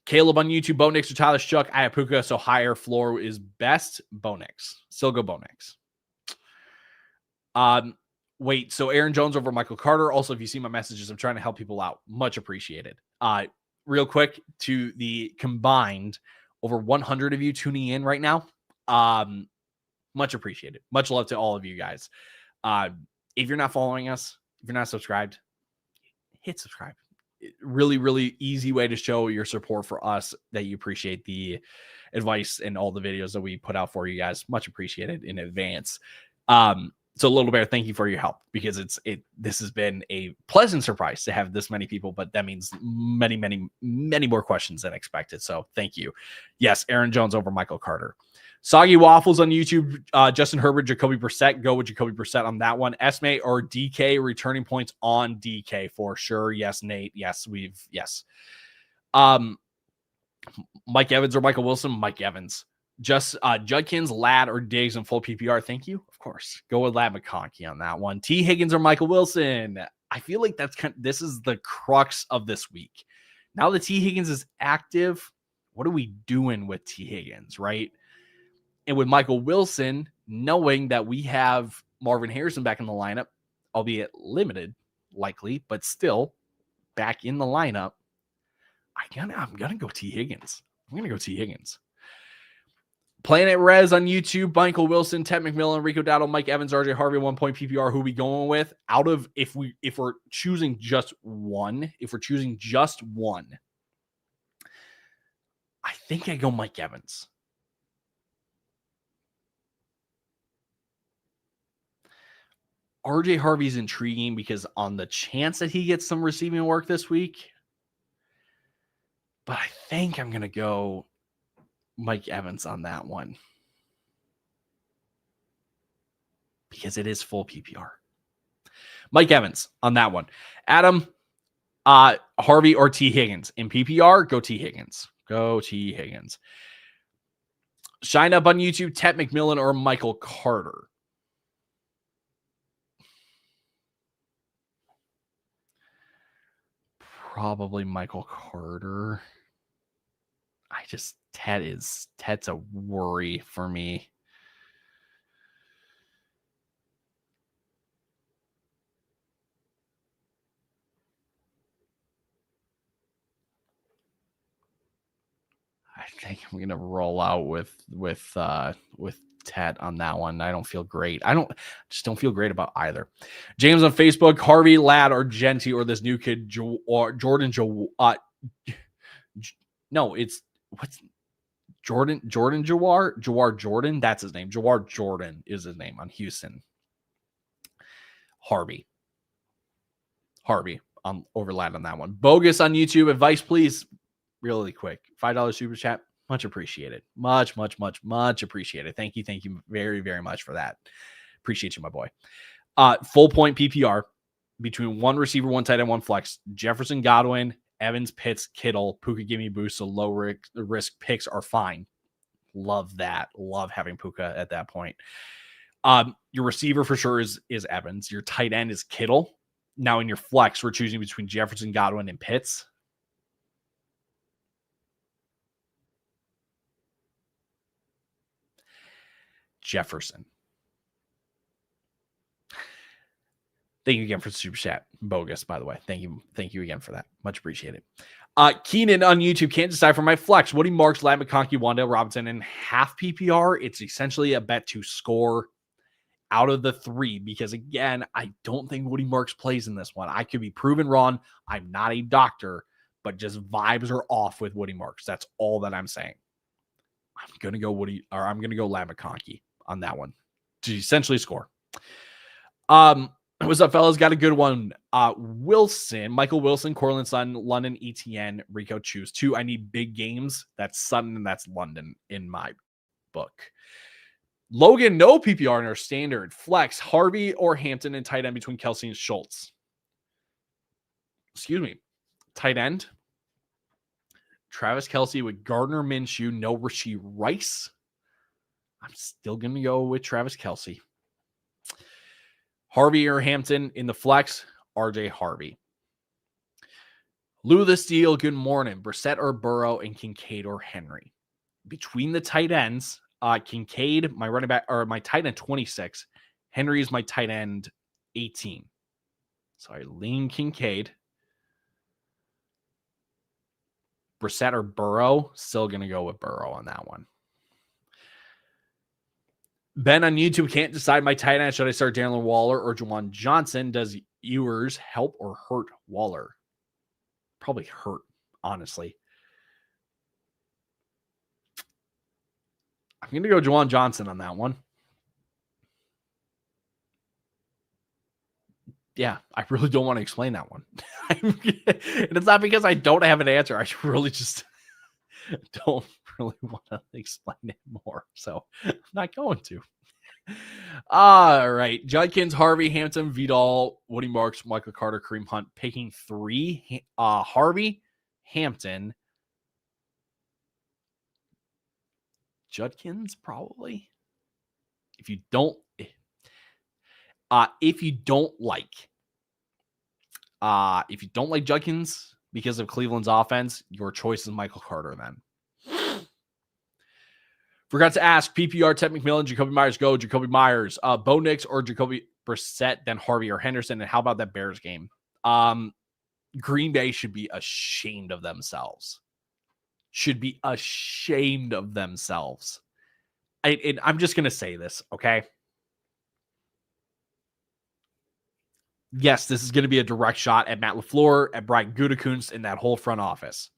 Caleb on YouTube, Bo Nix or Tyler Shuck, Iapuka, so higher floor is best. Bo Nix. Still go Bo Nix. Wait, so Aaron Jones over Michael Carter. Also, if you see my messages, I'm trying to help people out. Much appreciated. Real quick, to the combined over 100 of you tuning in right now. Much appreciated. Much love to all of you guys. If you're not following us, if you're not subscribed, hit subscribe. Really, really easy way to show your support for us, that you appreciate the advice and all the videos that we put out for you guys. Much appreciated in advance. So Little Bear, thank you for your help, because this has been a pleasant surprise to have this many people, but that means many, many, many more questions than expected. So thank you. Yes, Aaron Jones over Michael Carter. Soggy Waffles on YouTube, Justin Herbert, Jacoby Brissett. Go with Jacoby Brissett on that one. Esme or DK, returning points on DK for sure. Yes, Nate. Yes, yes. Mike Evans or Michael Wilson? Mike Evans. Just Judkins, Ladd, or Diggs in full PPR. Thank you. Of course. Go with Ladd McConkey on that one. T. Higgins or Michael Wilson? I feel like this is the crux of this week. Now that T. Higgins is active, what are we doing with T. Higgins, right? And with Michael Wilson, knowing that we have Marvin Harrison back in the lineup, albeit limited, likely, but still back in the lineup, I'm gonna go T. Higgins. I'm gonna go T. Higgins. Planet Rez on YouTube, Michael Wilson, Ted McMillan, Rico Dowdle, Mike Evans, RJ Harvey, 1 point PPR. Who we going with? Out of if we're choosing just one, I think I go Mike Evans. RJ Harvey's intriguing because on the chance that he gets some receiving work this week, but I think I'm going to go Mike Evans on that one because it is full PPR. Mike Evans on that one. Adam, Harvey or T. Higgins. In PPR, go T. Higgins. Go T. Higgins. Shine up on YouTube, Ted McMillan or Michael Carter. Probably Michael Carter. Ted's a worry for me. I think I'm gonna roll out with Ted on that one. I don't feel great. Just don't feel great about either. James on Facebook, Harvey, Ladd, or Genty, or this new kid, Jordan. No, it's what's Jordan Jawar Jordan. That's his name. Jawar Jordan is his name on Houston. Harvey over Ladd on that one. Bogus on YouTube. Advice, please. Really quick. $5 super chat. Much appreciated. Much appreciated. Thank you very, very much for that. Appreciate you, my boy. Full point PPR between one receiver, one tight end, one flex. Jefferson, Godwin, Evans, Pitts, Kittle, Puka, gimme boost. So low risk picks are fine. Love that. Love having Puka at that point. Your receiver for sure is Evans. Your tight end is Kittle. Now in your flex, we're choosing between Jefferson, Godwin, and Pitts. Jefferson. Thank you again for the super chat. Bogus, by the way. Thank you again for that. Much appreciated. Keenan on YouTube can't decide for my flex. Woody Marks, Ladd McConkey, Wandale Robinson in half PPR. It's essentially a bet to score out of the three because, again, I don't think Woody Marks plays in this one. I could be proven wrong. I'm not a doctor, but just vibes are off with Woody Marks. That's all that I'm saying. I'm going to go Ladd McConkey on that one to essentially score. What's up, fellas? Got a good one. Michael Wilson, Cortland Sutton, London, ETN, Rico choose 2. I need big games. That's Sutton and that's London in my book. Logan, no PPR in our standard. Flex, Harvey or Hampton and tight end between Kelsey and Schultz. Excuse me. Tight end. Travis Kelce with Gardner Minshew, no Rashee Rice. I'm still going to go with Travis Kelce. Harvey or Hampton in the flex, RJ Harvey. Lou the Steel, good morning. Brissett or Burrow and Kincaid or Henry. Between the tight ends, Kincaid, my running back, or my tight end 26. Henry is my tight end 18. So I lean Kincaid. Brissett or Burrow, still going to go with Burrow on that one. Ben on YouTube can't decide my tight end. Should I start Darren Waller or Juwan Johnson? Does Ewers help or hurt Waller? Probably hurt, honestly. I'm going to go Juwan Johnson on that one. Yeah, I really don't want to explain that one. And it's not because I don't have an answer. I really just don't really want to explain it more. So I'm not going to. All right. Judkins, Harvey, Hampton, Vidal, Woody Marks, Michael Carter, Kareem Hunt, picking 3. Harvey, Hampton, Judkins, probably. If you don't like Judkins because of Cleveland's offense, your choice is Michael Carter then. Forgot to ask, PPR, Ted McMillan, Jacoby Myers, go. Jacoby Myers, Bo Nix or Jacoby Brissett, then Harvey or Henderson. And how about that Bears game? Green Bay should be ashamed of themselves. I'm just going to say this, okay? Yes, this is going to be a direct shot at Matt LaFleur, at Brian Gutekunst, and that whole front office.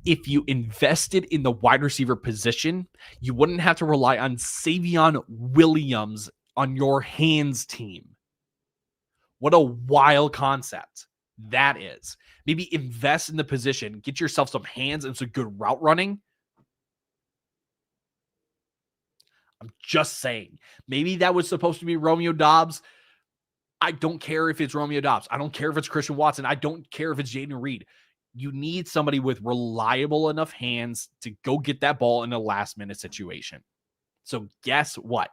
If you invested in the wide receiver position, you wouldn't have to rely on Savion Williams on your hands team. What a wild concept that is. Maybe invest in the position, get yourself some hands and some good route running. I'm just saying. Maybe that was supposed to be Romeo Doubs. I don't care if it's Romeo Doubs. I don't care if it's Christian Watson. I don't care if it's Jaden Reed. You need somebody with reliable enough hands to go get that ball in a last-minute situation. So guess what?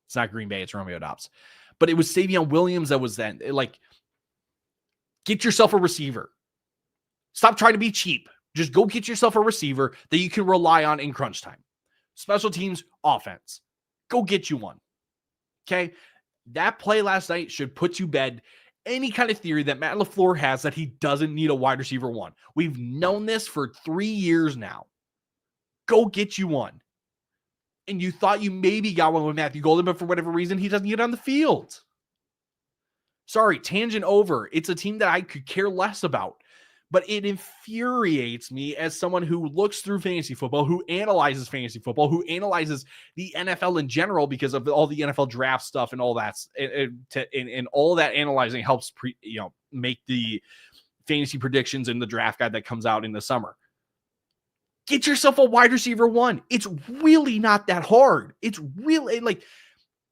It's not Green Bay. It's Romeo Doubs. But it was Savion Williams that was then. Get yourself a receiver. Stop trying to be cheap. Just go get yourself a receiver that you can rely on in crunch time. Special teams, offense. Go get you one. Okay? That play last night should put to bed any kind of theory that Matt LaFleur has that he doesn't need a wide receiver one. We've known this for 3 years now. Go get you one. And you thought you maybe got one with Matthew Golden, but for whatever reason, he doesn't get on the field. Sorry, tangent over. It's a team that I could care less about. But it infuriates me as someone who looks through fantasy football, who analyzes fantasy football, who analyzes the NFL in general because of all the NFL draft stuff and all that. And all that analyzing helps make the fantasy predictions and the draft guide that comes out in the summer. Get yourself a wide receiver one. It's really not that hard. It's really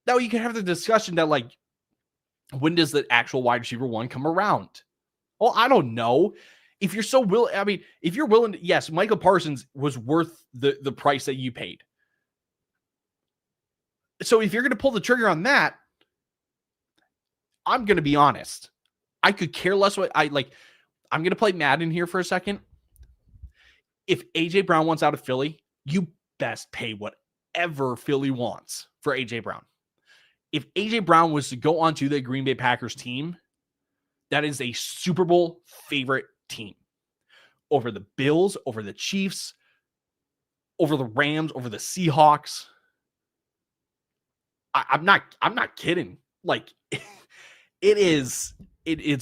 now you can have the discussion that when does the actual wide receiver one come around? Well, I don't know. If you're so willing, if you're willing to, yes, Michael Parsons was worth the price that you paid. So if you're going to pull the trigger on that, I'm going to be honest. I could care less what I'm going to play Madden here for a second. If A.J. Brown wants out of Philly, you best pay whatever Philly wants for A.J. Brown. If A.J. Brown was to go onto the Green Bay Packers team, that is a Super Bowl favorite team over the Bills, over the Chiefs, over the Rams, over the Seahawks. I'm not kidding. It's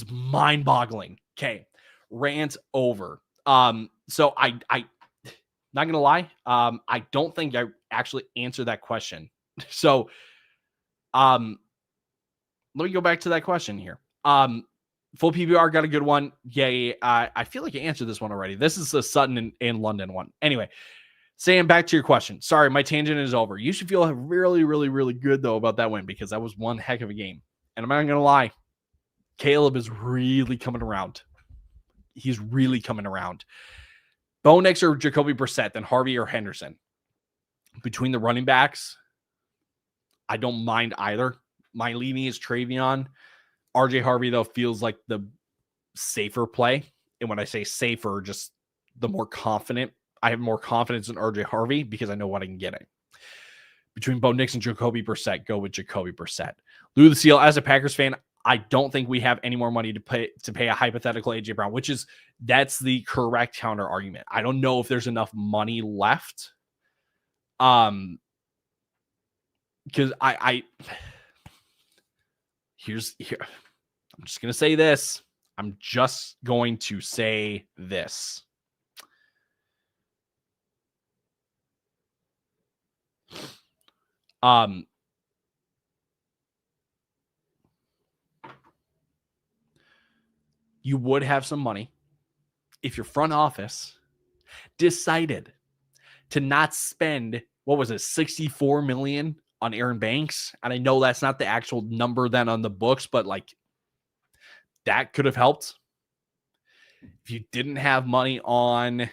mind-boggling. Okay. Rant over. So I not gonna lie. I don't think I actually answered that question. So let me go back to that question here. Full PBR got a good one. Yay. I feel like I answered this one already. This is the Sutton and London one. Anyway, Sam, back to your question. Sorry, my tangent is over. You should feel really, really, really good, though, about that win because that was one heck of a game. And I'm not going to lie. Caleb is really coming around. He's really coming around. Bo Nix or Jacoby Brissett, then Harvey or Henderson. Between the running backs, I don't mind either. My leaning is Travion. RJ Harvey, though, feels like the safer play. And when I say safer, just the more confident. I have more confidence in RJ Harvey because I know what I can get in. Between Bo Nix and Jacoby Brissett, go with Jacoby Brissett. Lou the Seal, as a Packers fan, I don't think we have any more money to pay a hypothetical A.J. Brown, that's the correct counter argument. I don't know if there's enough money left. Because I'm just going to say this. I'm just going to say this. You would have some money if your front office decided to not spend, what was it, $64 million on Aaron Banks. And I know that's not the actual number then on the books, but that could have helped. If you didn't have money on, I'm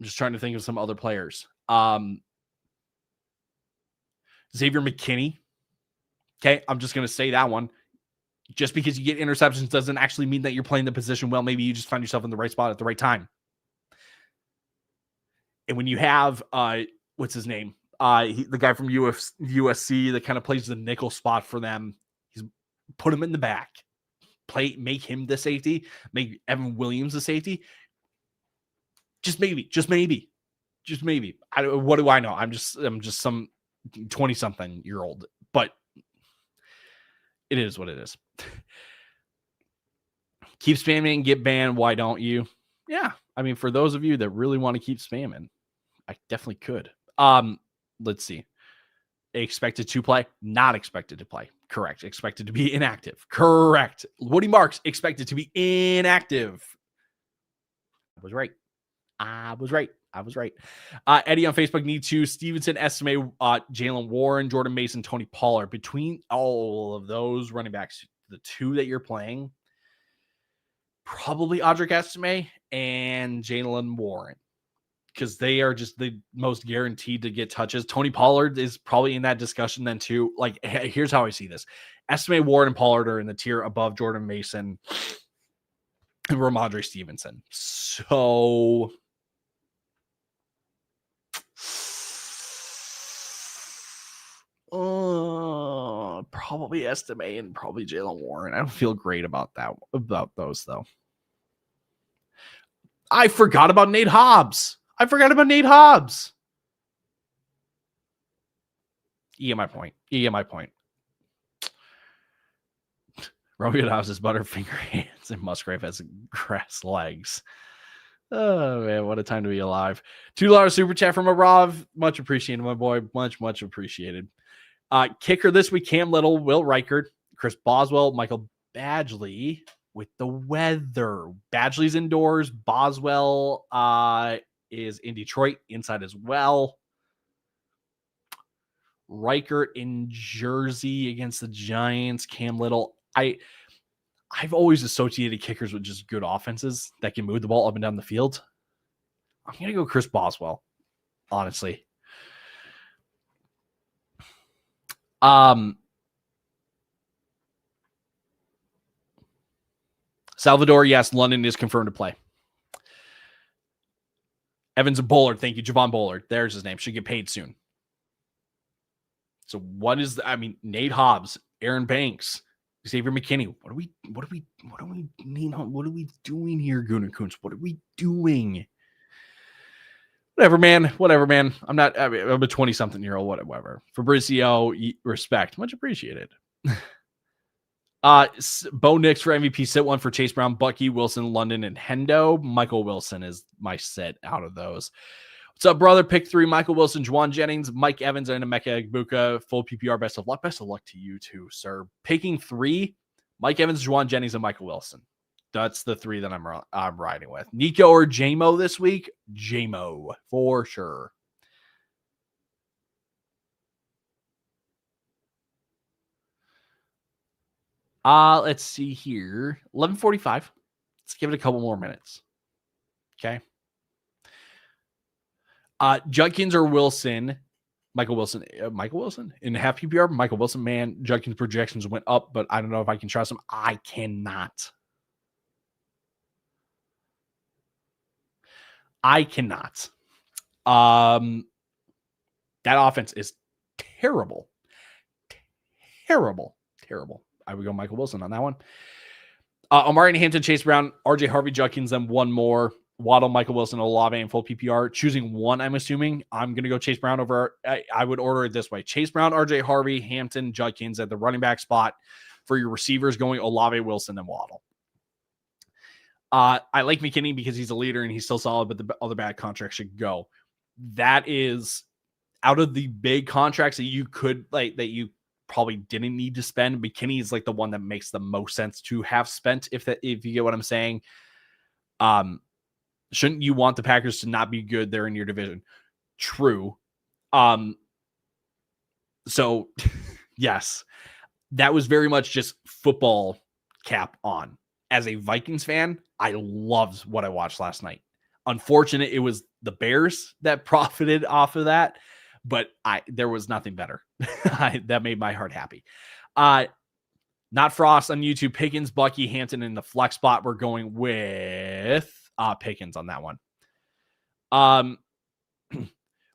just trying to think of some other players. Xavier McKinney. Okay, I'm just going to say that one. Just because you get interceptions doesn't actually mean that you're playing the position well. Maybe you just find yourself in the right spot at the right time. And when you have, what's his name? The guy from USC that kind of plays the nickel spot for them. He's put him in the back. Make him the safety. Make Evan Williams the safety. Just maybe. What do I know? I'm just some 20-something-year-old. But it is what it is. Keep spamming and get banned. Why don't you? Yeah. I mean, for those of you that really want to keep spamming, I definitely could. Let's see. Expected to play, not expected to play. Correct. Expected to be inactive. Correct. Woody Marks, expected to be inactive. I was right. Eddie on Facebook, need to Stevenson, estimate Jalen Warren, Jordan Mason, Tony Pollard. Between all of those running backs, the two that you're playing, probably Audric Estime and Jalen Warren, because they are just the most guaranteed to get touches. Tony Pollard is probably in that discussion then too. Like, here's how I see this. Estime, Warren, and Pollard are in the tier above Jordan Mason and Ramondre Stevenson. So probably Estime and probably Jalen Warren. I don't feel great about those though. I forgot about Nate Hobbs. You get my point. Romeo Dobbs has butterfinger hands and Musgrave has grass legs. Oh, man, what a time to be alive. $2 super chat from Arav. Much appreciated, my boy. Much appreciated. Kicker this week, Cam Little, Will Reichert, Chris Boswell, Michael Badgley with the weather. Badgley's indoors. Boswell is in Detroit, inside as well. Reichert in Jersey against the Giants. Cam Little. I've always associated kickers with just good offenses that can move the ball up and down the field. I'm going to go Chris Boswell, honestly. Salvador, yes, London is confirmed to play. Evans and Bullard, thank you. Javon Bullard, there's his name. Should get paid soon. So what is Nate Hobbs, Aaron Banks, Xavier McKinney. What are we doing here, Gooner Coons? What are we doing? Whatever, man. I'm a 20-something-year-old, whatever. Fabrizio, respect. Much appreciated. Bo Nix for MVP. Sit one for Chase Brown, Bucky, Wilson, London, and Hendo. Michael Wilson is my sit out of those. What's up, brother? Pick 3, Michael Wilson, Juwan Jennings, Mike Evans, and Emeka Egbuka. Full PPR. Best of luck. Best of luck to you too, sir. Picking 3, Mike Evans, Juwan Jennings, and Michael Wilson. That's the 3 that I'm riding with. Nico or JMO this week? JMO, for sure. Let's see here. 11:45. Let's give it a couple more minutes. Okay. Judkins or Wilson? Michael Wilson in half PPR. Michael Wilson, man. Judkins projections went up, but I don't know if I can trust him. I cannot. That offense is terrible. I would go Michael Wilson on that one. Omari Hampton, Chase Brown, RJ Harvey, Judkins, then one more. Waddle, Michael Wilson, Olave, and full PPR. Choosing one, I'm assuming. I'm going to go Chase Brown over. I would order it this way. Chase Brown, RJ Harvey, Hampton, Judkins at the running back spot. For your receivers, going Olave, Wilson, and Waddle. I like McKinney because he's a leader and he's still solid, but the other bad contracts should go. That is out of the big contracts that you could that you probably didn't need to spend. McKinney is like the one that makes the most sense to have spent, if you get what I'm saying. Shouldn't you want the Packers to not be good there in your division? True. So yes, that was very much just football cap on. As a Vikings fan, I loved what I watched last night. Unfortunate, it was the Bears that profited off of that, but there was nothing better. That made my heart happy. Not Frost on YouTube. Pickens, Bucky, Hampton in the flex spot. We're going with Pickens on that one.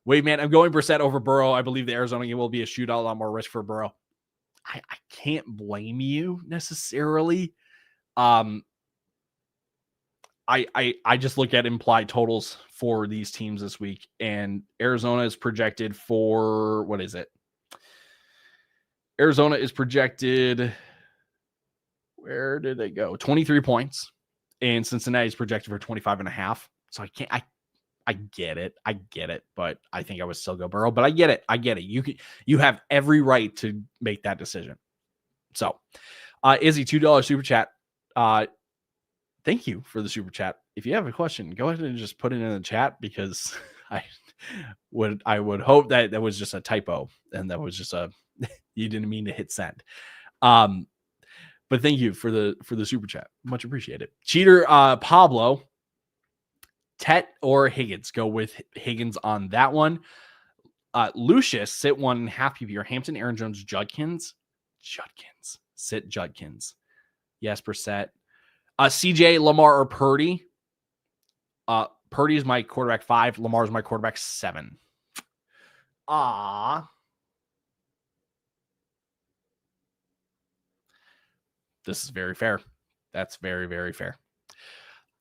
Wait, man, I'm going Brissett over Burrow. I believe the Arizona game will be a shootout, a lot more risk for Burrow. I can't blame you necessarily. I just look at implied totals for these teams this week, and Arizona is projected for, what is it? Arizona is projected, where did they go? 23 points, and Cincinnati is projected for 25.5. So I I get it. But I think I would still go Burrow. But I get it. You have every right to make that decision. So, Izzy, $2 super chat. Thank you for the super chat. If you have a question, go ahead and just put it in the chat, because I would hope that was just a typo and that was just you didn't mean to hit send. But thank you for the super chat. Much appreciated. Cheater Pablo, Tet or Higgins? Go with Higgins on that one. Lucius, sit 1.5 PPR. Hampton, Aaron Jones, Judkins. Sit Judkins. Yes, Brissett. CJ, Lamar, or Purdy? Purdy is my quarterback 5. Lamar is my quarterback 7. This is very fair. That's very, very fair.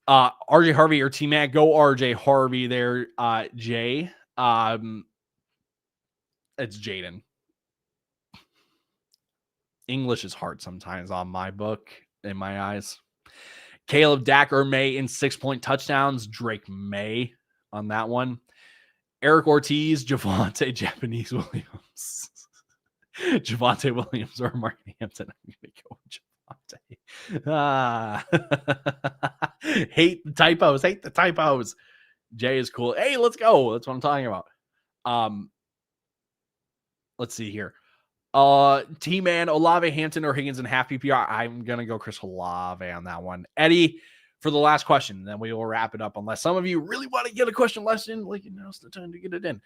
RJ Harvey or T-Mac? Go RJ Harvey there, Jay. It's Jaden. English is hard sometimes on my book, in my eyes. Caleb, Dak, or May in 6-point touchdowns. Drake May on that one. Eric Ortiz, Javonte, Japanese Williams. Javonte Williams or Mark Hampton. I'm going to go with Javonte. Hate the typos. Jay is cool. Hey, let's go. That's what I'm talking about. Let's see here. T-Man, Olave, Hampton, or Higgins in half PPR. I'm going to go Chris Olave on that one. Eddie, for the last question, then we will wrap it up, unless some of you really want to get a question less in, like, now's the time to get it in.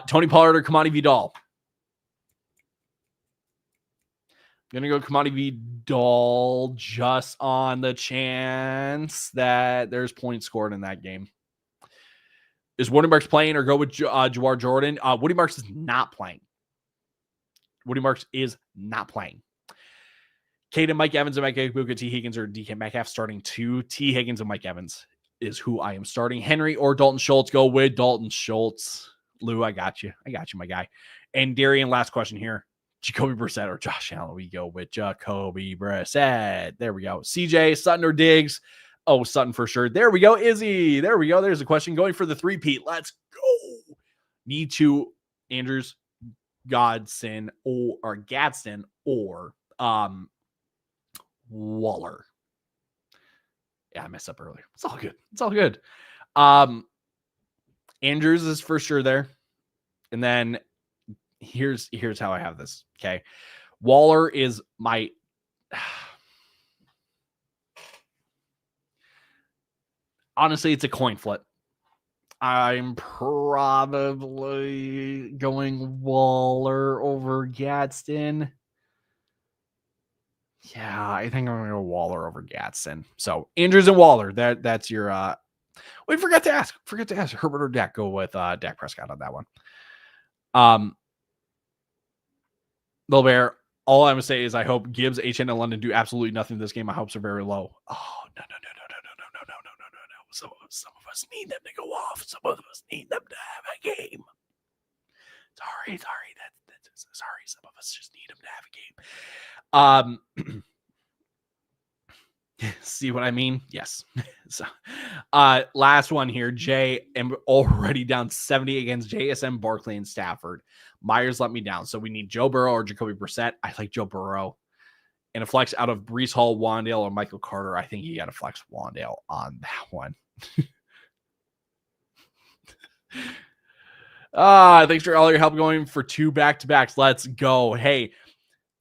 Tony Pollard or Kamani Vidal? I'm going to go Kamani Vidal just on the chance that there's points scored in that game. Is Woody Marks playing, or go with Jawar Jordan? Woody Marks is not playing. Caden, Mike Evans, and Mike Ibuka, T. Higgins, or DK Metcalf starting 2. T. Higgins and Mike Evans is who I am starting. Henry or Dalton Schultz? Go with Dalton Schultz. Lou, I got you, my guy. And Darian, last question here. Jacoby Brissett or Josh Allen? We go with Jacoby Brissett. There we go. CJ, Sutton, or Diggs? Oh, Sutton for sure. There we go. Izzy. There we go. There's a question going for the 3-peat. Let's go. Need to Andrews, Gadsden or Waller. Yeah, I messed up earlier. It's all good. Andrews is for sure there. And then here's how I have this. Okay. Waller is my honestly, it's a coin flip. I'm probably going Waller over Gadsden. Yeah, I think I'm going to go Waller over Gadsden. So Andrews and Waller, that's your wait, forgot to ask Herbert or Dak. Go with Dak Prescott on that one. Bill Bear, all I'm going to say is I hope Gibbs, HN, and London do absolutely nothing this game. My hopes are very low. Oh, no. Some of us need them to go off. Some of us need them to have a game. Sorry. Sorry. Some of us just need them to have a game. See what I mean? Yes. So, last one here. Jay, am already down 70 against JSM, Barkley, and Stafford. Myers let me down. So we need Joe Burrow or Jacoby Brissett. I like Joe Burrow. And a flex out of Breece Hall, Wandale, or Michael Carter. I think you got to flex Wandale on that one. Thanks for all your help going for 2 back-to-backs. Let's go. Hey,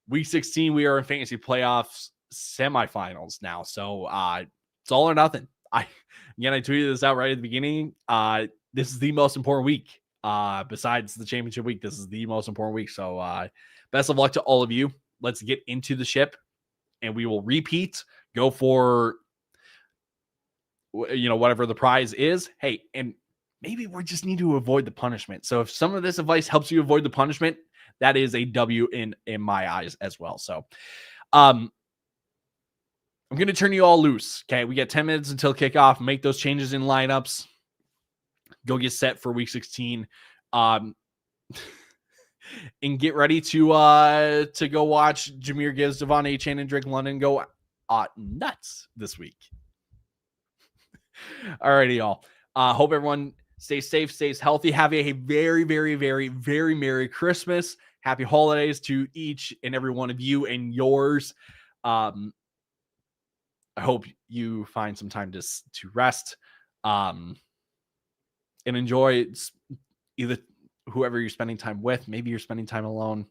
week 16, we are in fantasy playoffs semifinals now. So it's all or nothing. I tweeted this out right at the beginning. This is the most important week. Besides the championship week, this is the most important week. So best of luck to all of you. Let's get into the ship, and we will repeat. Go for whatever the prize is. Hey, and maybe we just need to avoid the punishment. So if some of this advice helps you avoid the punishment, that is a W in my eyes as well. So I'm going to turn you all loose. Okay. We got 10 minutes until kickoff. Make those changes in lineups. Go get set for week 16. And get ready to go watch Jahmyr Gibbs, Devon Achane, and Drake London go nuts this week. Alrighty, y'all. Hope everyone Stay safe, stay healthy. Have a very, very, very, very Merry Christmas. Happy holidays to each and every one of you and yours. I hope you find some time to rest and enjoy either whoever you're spending time with. Maybe you're spending time alone.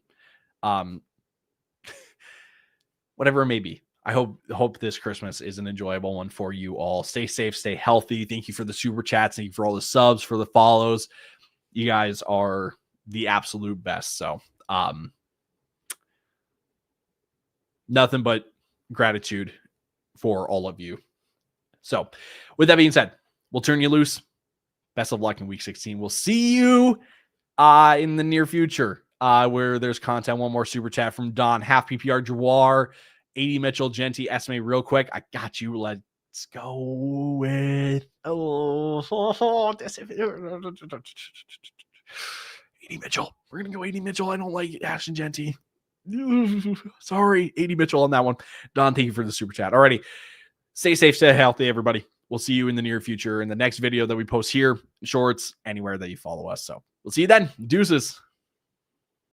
Whatever it may be. I hope this Christmas is an enjoyable one for you all. Stay safe, stay healthy. Thank you for the super chats. Thank you for all the subs, for the follows. You guys are the absolute best. So, nothing but gratitude for all of you. So, with that being said, we'll turn you loose. Best of luck in week 16. We'll see you in the near future where there's content. One more super chat from Don. Half PPR Jawar. 80 Mitchell, Genty, estimate real quick. I got you. Let's go with 80 Mitchell. We're gonna go 80 Mitchell. I don't like Ashton Genty. Sorry, 80 Mitchell on that one. Don, thank you for the super chat. Alrighty. Stay safe, stay healthy, everybody. We'll see you in the near future in the next video that we post here, shorts, anywhere that you follow us. So we'll see you then. Deuces.